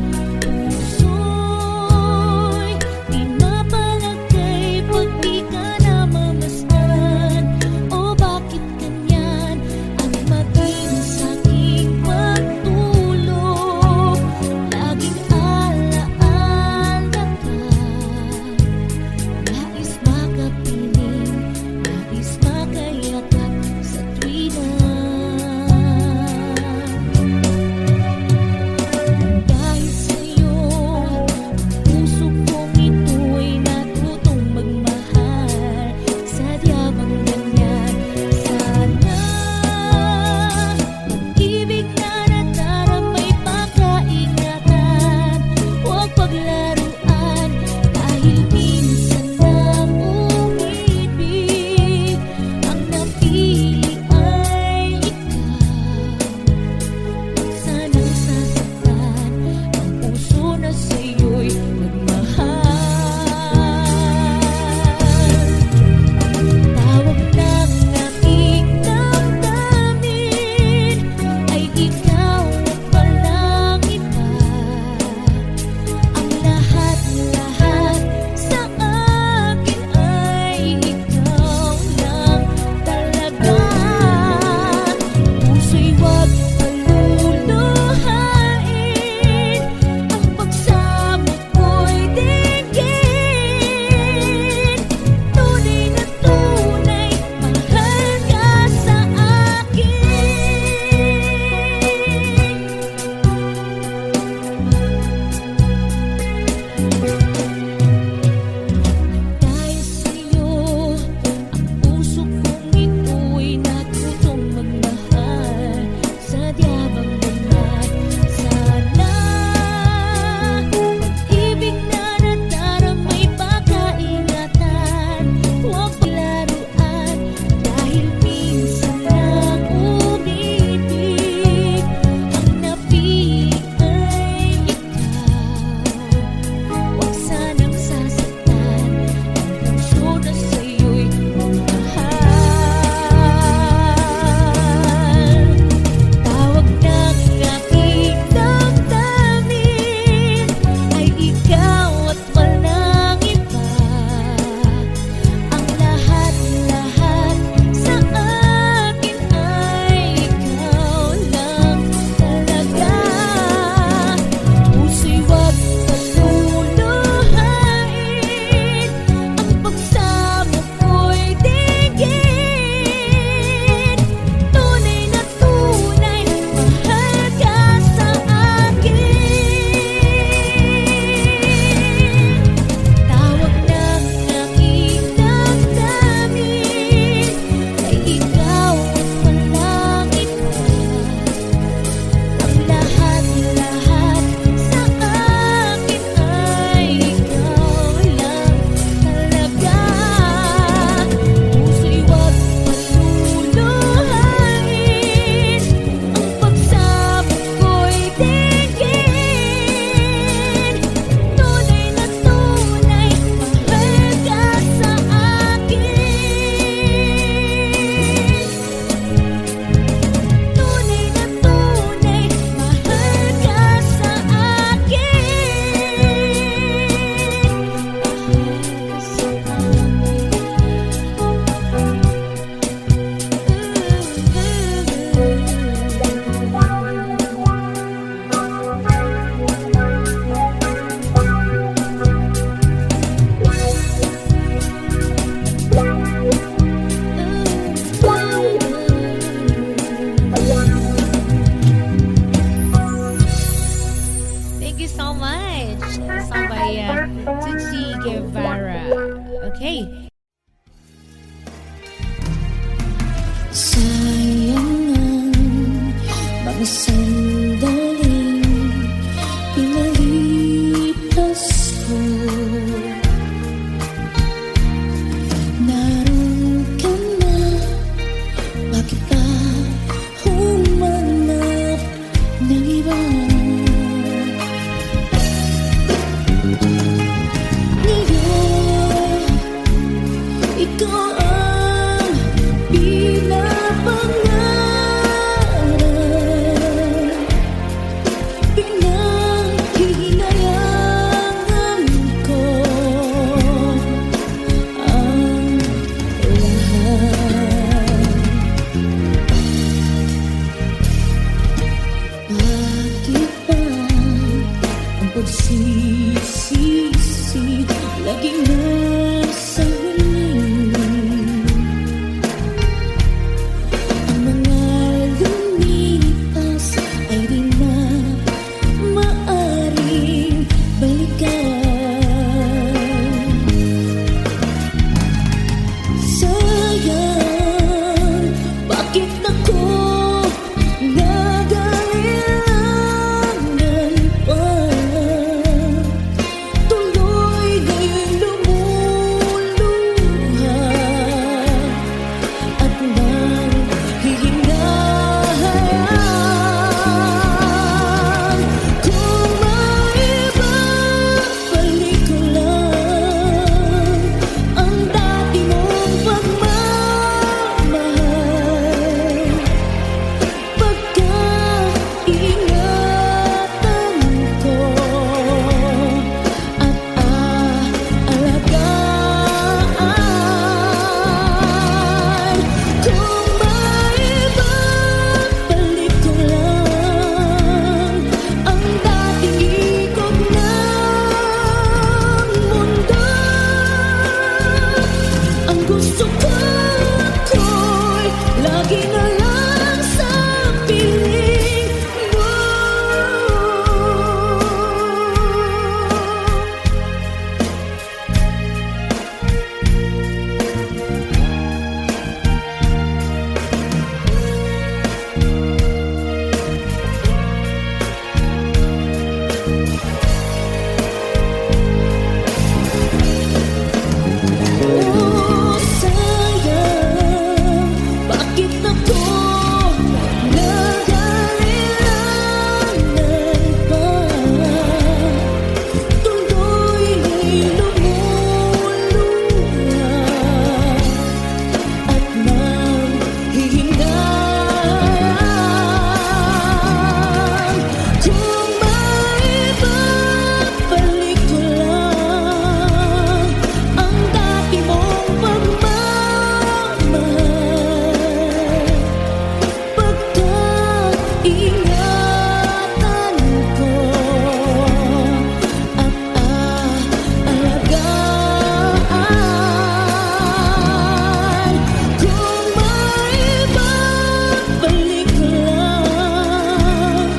balik lang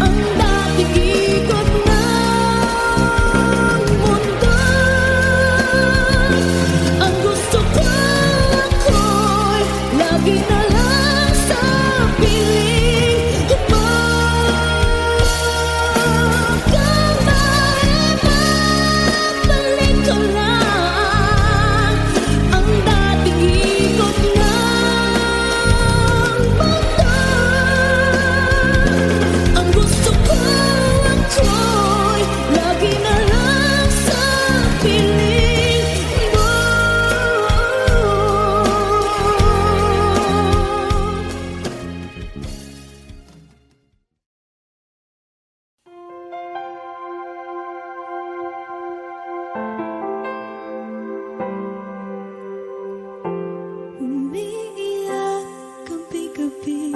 ang dating ikot ng mundo. Ang gusto ko ako'y lagi na lang sa piling mo. Kung maibabalik ko lang ang dating ikot ng mundo. Ang gusto ko ako'y lagi na lang sa piling mo. Umiiyak gabi-gabi,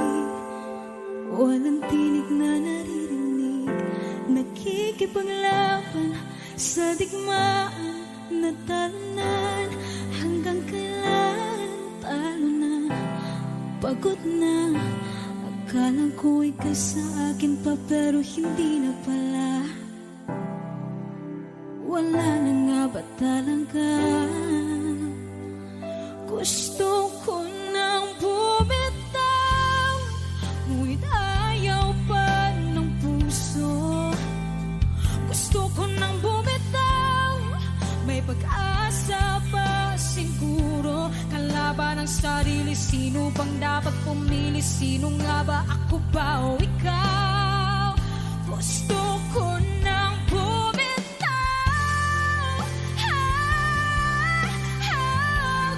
walang tinig na naririnig, nakikipaglaban sa digmaan na talunan. Hanggang kailan talo na, pagod na. Akala ko ika'y sa akin pa pero hindi na pala. Wala na nga ba talaga? Gusto ko nang bumitaw, ngunit ayaw pa ng puso. Gusto ko nang bumitaw, may pag-asa pa siguro. Kalaban ng sarili, sino bang dapat pumili? Sino nga ba, ako ba o ikaw? Gusto ko nang bumitaw,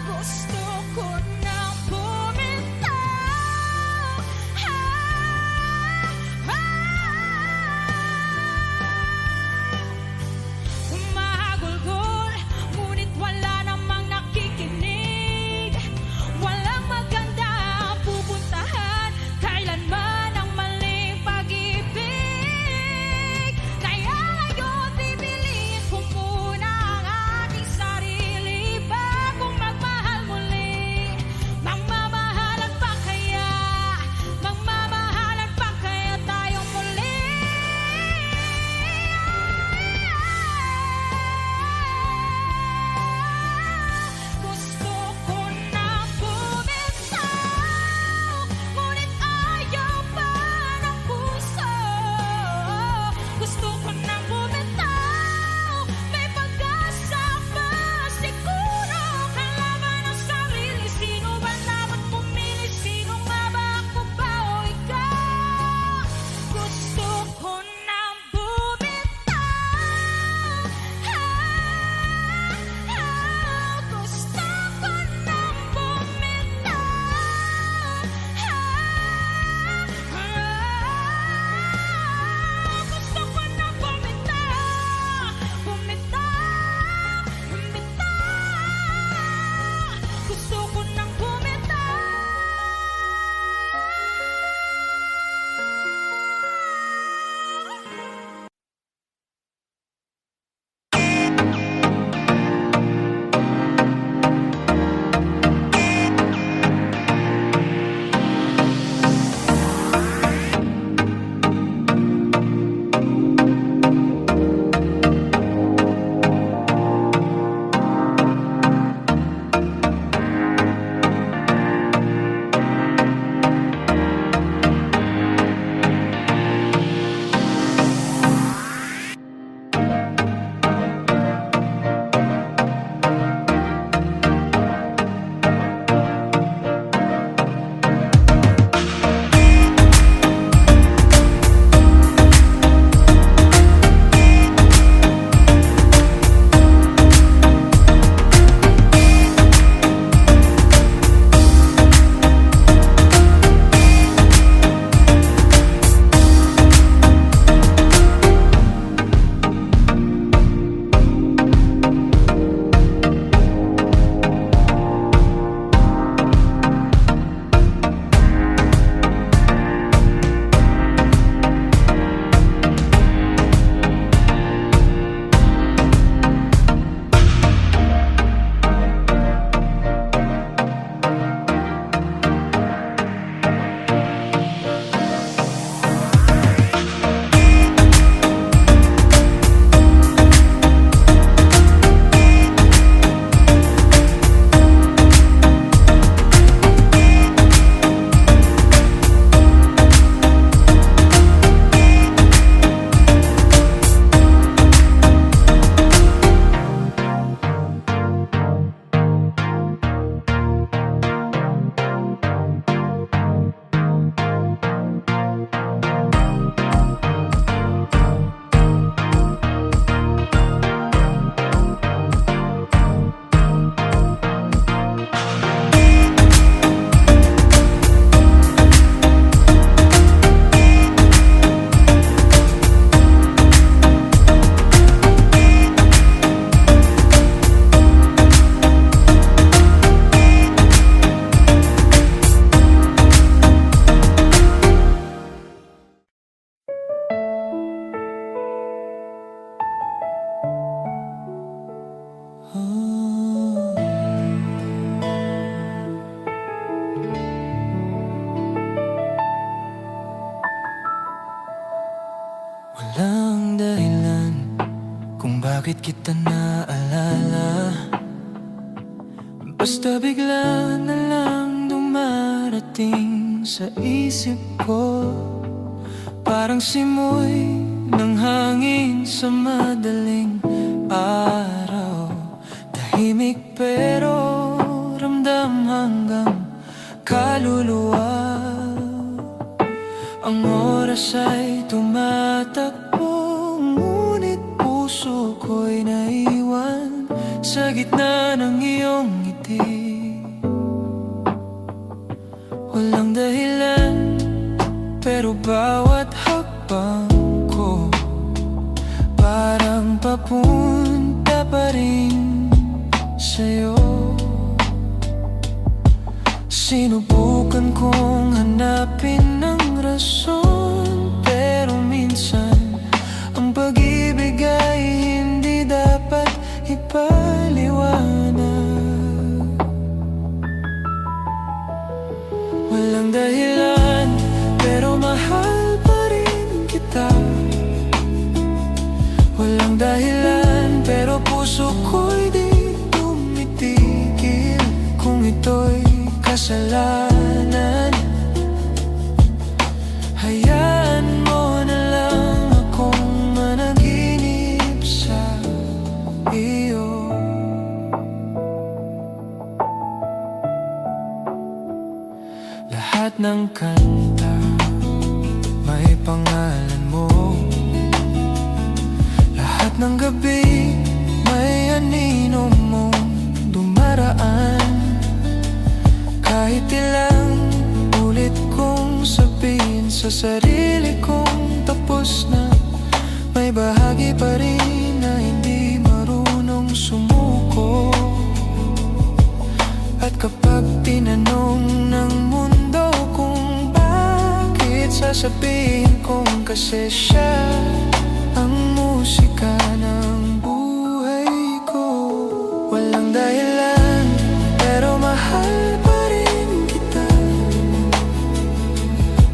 gusto ko nang bumitaw, Humahagulgol, ngunit wala namang nakikinig. Walang maganda ang pupuntahan, kailanman ang maling pag-ibig.
Bakit kita naalala? Basta bigla na lang dumarating sa isip ko, parang simoy ng hangin sa madaling araw. Tahimik pero ramdam hanggang kaluluwa. Ang oras ay tumatakbo, ngunit puso ko'y naiwan sa gitna ng iyong ngiti. Walang dahilan, pero bawat hakbang ko parang papunta pa rin sa'yo. Sinubukan kong hanapin ng rason, pero minsan ang pag-ibig ay hindi dapat ipaliwanag. Walang dahilan, pero mahal pa rin kita. Walang dahilan, pero puso ko'y di tumitigil. Kung ito'y kasalanan, hayaan mo na lang akong managinip sa iyo. Lahat ng kanta may pangalan mo. Lahat ng gabi may anino mong dumaraan. Kahit ilang ulit kong sabihin sa sarili kong tapos na, may bahagi pa rin na hindi marunong sumuko. At kapag tinanong ng mundo kung bakit, sasabihin kong kasi siya ang musika ng buhay ko. Walang dahilan, pero mahal pa rin kita.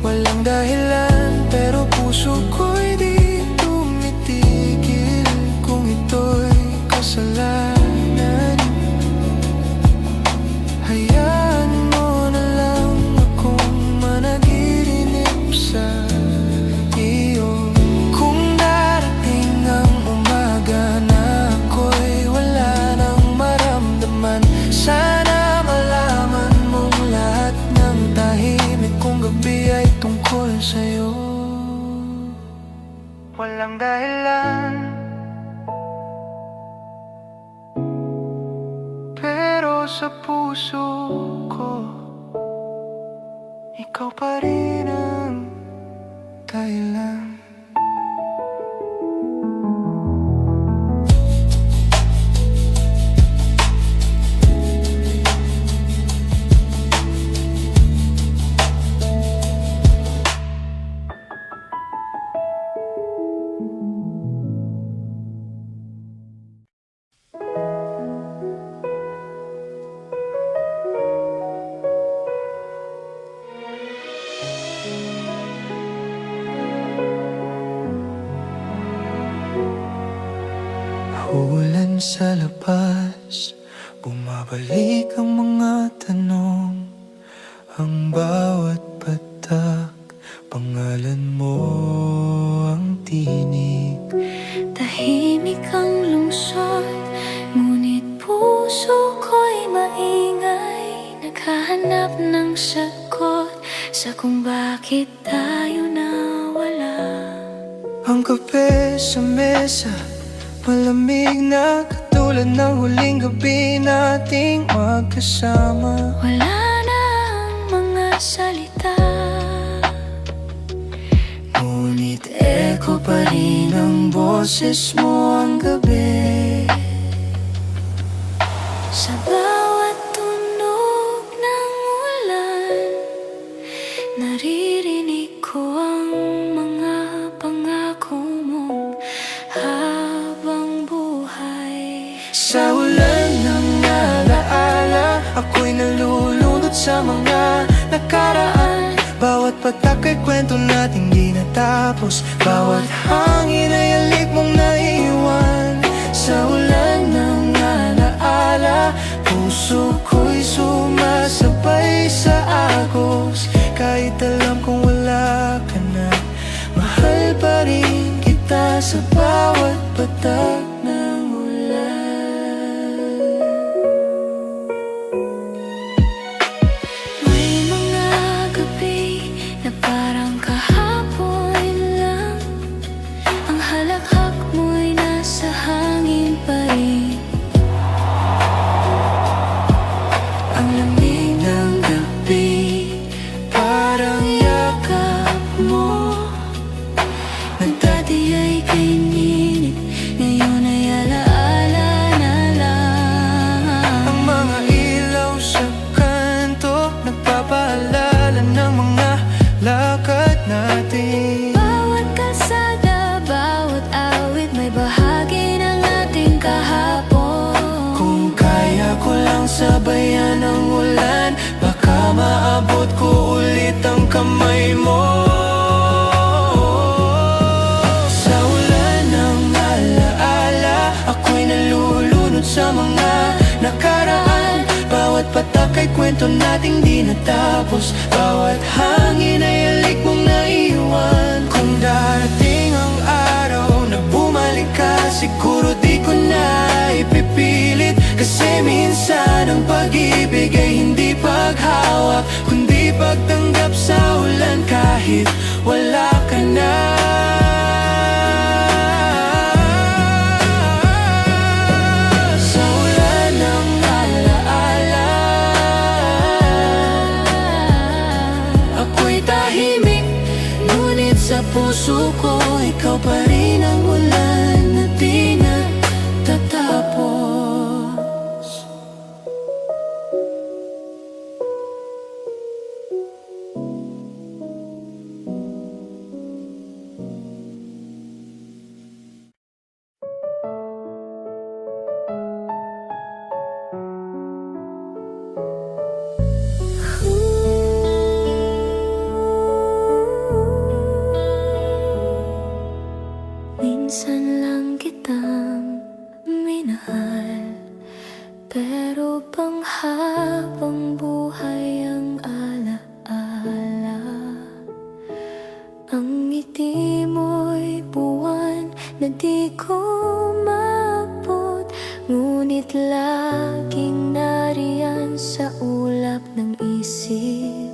Walang dahilan, pero puso ko'y di tumitigil. Kung ito'y kasalanan, hayaan mo na lang akong managinip sa iyo. Kung darating ang umaga na ako'y wala nang maramdaman, sana malaman mong lahat ng tahimik kong gabi ay tungkol sa'yo. Walang dahilan, pero sa puso ko ikaw pa rin ang dahilan. Ulan sa labas, bumabalik ang mga tanong. Ang bawat patak, pangalan mo ang tinig.
Tahimik ang lungsod, ngunit puso ko'y maingay. Naghahanap ng sagot sa kung bakit tayo nawala.
Ang kape sa mesa, malamig na katulad ng huling gabi nating magkasama.
Wala na ang mga salita,
Ngunit echo pa rin ang boses mo ang gabi.
sa bawat tunog ng ulan, naririnig ko ang mga pangako mong habang buhay.
Sa ulan ng alaala, ako'y nalulunod sa mga nakaraan. Bawat patak ay kwento nating di natapos. Bawat hangin ay alik mong naiwan Sa ulan ng alaala, puso ko'y sumasabay sa agos. Kahit alam kong wala ka na, mahal pa rin kita sa bawat patak ng ulan.
May mga gabi na parang kahapon lang, ang halakhak mo'y nasa hangin pa rin.
Ang lamig ng gabi, parang yakap mo,
Nagdadiyay kay ninit, ngayon ay alaala na lang.
ang mga ilaw sa kanto, nagpapaalala ng mga lakad natin.
Bawat kalsada, bawat awit, may bahagi ng ating kahapon.
Kung kaya ko lang sabayan ang ulan, baka maabot ko ulit ang kamay mo. Sa ulan ng alaala, ako'y nalulunod sa mga nakaraan. Bawat patak ay kwento nating di natapos, bawat hangin ay alik mong naiwan. Kung darating ang araw na bumalik ka, siguro di ko na ipipilit. Kasi minsan ang pag-ibig ay hindi paghawak, kundi pagtanggap sa ulan kahit wala ka na. Sa ulan ng alaala, ako'y tahimik, ngunit sa puso ko ikaw pa rin ang ulan na di natatapos.
Minsan lang kitang minahal, pero panghabang buhay ang alaala. Ang ngiti mo'y buwan na di ko maabot, ngunit laging nariyan sa ulap ng isip.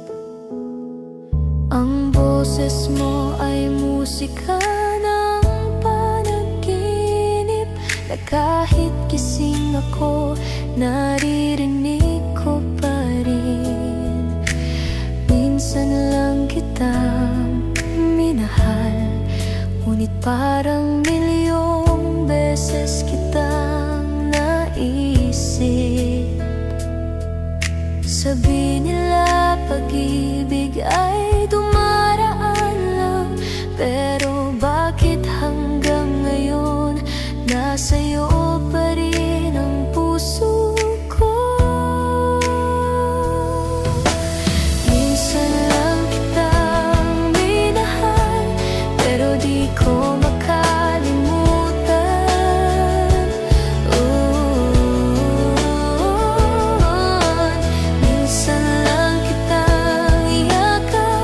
Ang boses mo ay musika ng panaginip, na kahit gising ako, naririnig ko pa rin. Minsan lang kitang minahal, ngunit parang milyong beses kitang naisip. Sabi nila pag-ibig ay dumaraan lang, pero bakit hanggang ngayon nasa'yo pa rin ang puso ko? Minsan lang kitang minahal, pero di ko makalimutan. Minsan lang kitang yakap,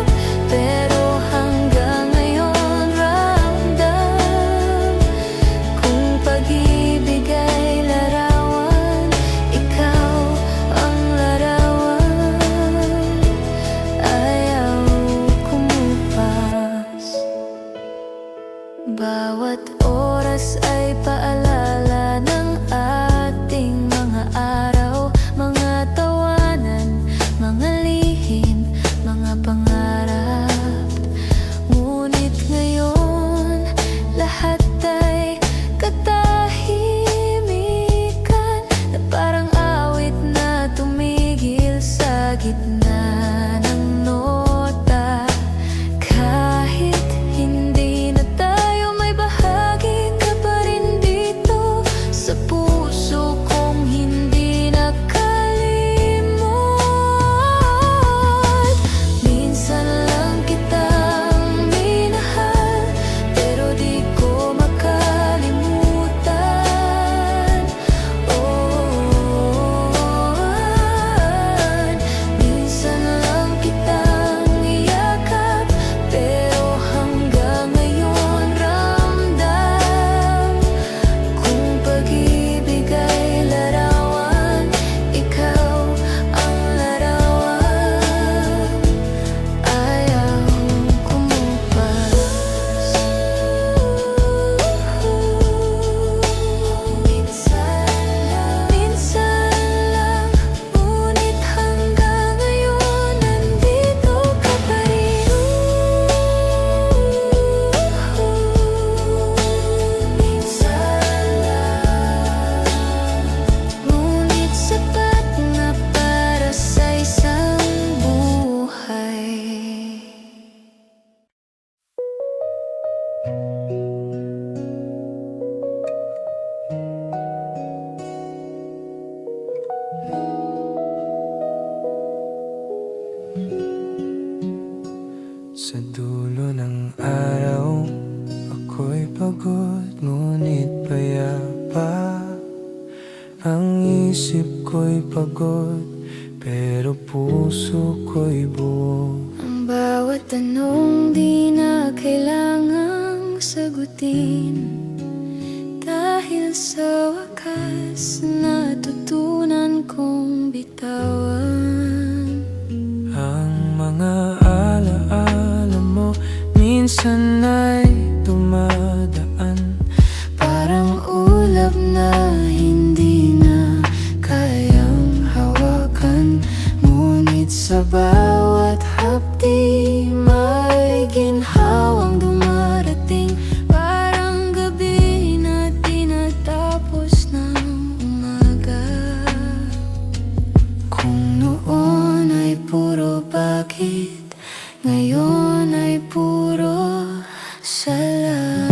Sa dulo ng araw, ako'y pagod, ngunit payapa. Ang isip ko'y pagod, pero puso ko'y buo.
Ang bawat tanong di na kailangang sagutin, dahil sa wakas natutunan kong bitawan.
Ang mga alaala mo minsan ay dumadaan,
Parang ulap na hindi na kayang hawakan, ngunit sa bawat hapdi may ginhawang dumarating. Parang gabi na tinatapos ng umaga. Kung noon ay puro bakit, ngayon ay puro salamat.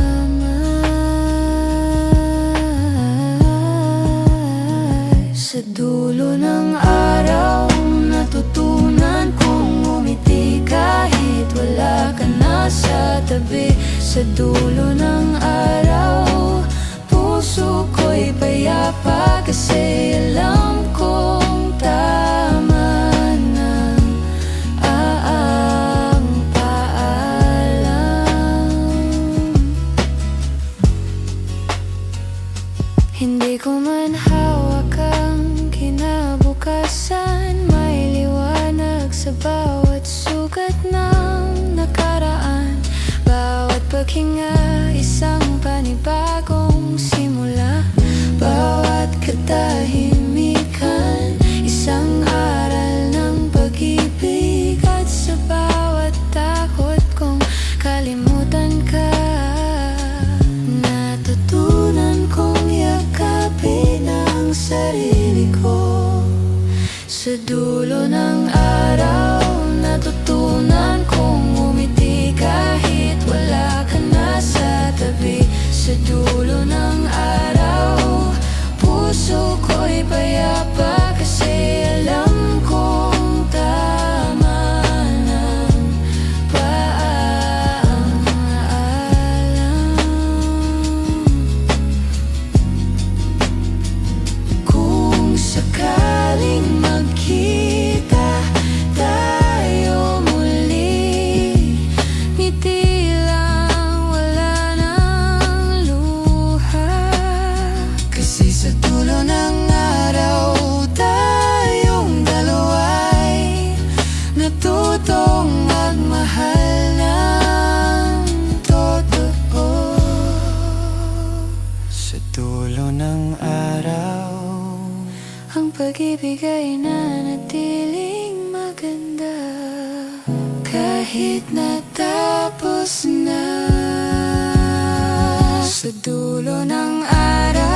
Sa dulo ng araw, natutunan kong umiti kahit wala ka na sa tabi. Sa dulo ng araw, puso ko'y payapa kasi alam kong tama na ang paalam. Hindi ko man hawak ang kinabukasan, may liwanag sa bawat sugat ng nakaraan. Bawat paghinga, isang panibagong simula. Bawat katahimikan, isang aral ng pag-ibig. At sa bawat takot kong kalimutan ka, natutunan kong yakapin ang sarili ko. Sa dulo ng araw, natutunan kong umiti kahit wala ka na sa tabi. Sa dulo ng araw, puso ko'y payapa kasi alam kong tama ng paalam. Kung sakaling magkita tayo muli, ngiti lang, wala nang luha. Kasi sa dulo ng araw, tayong dalawa'y natutong magmahal ng totoo.
sa dulo ng araw.
Ang pag-ibig ay nanatiling maganda kahit natapos na. Sa dulo ng araw,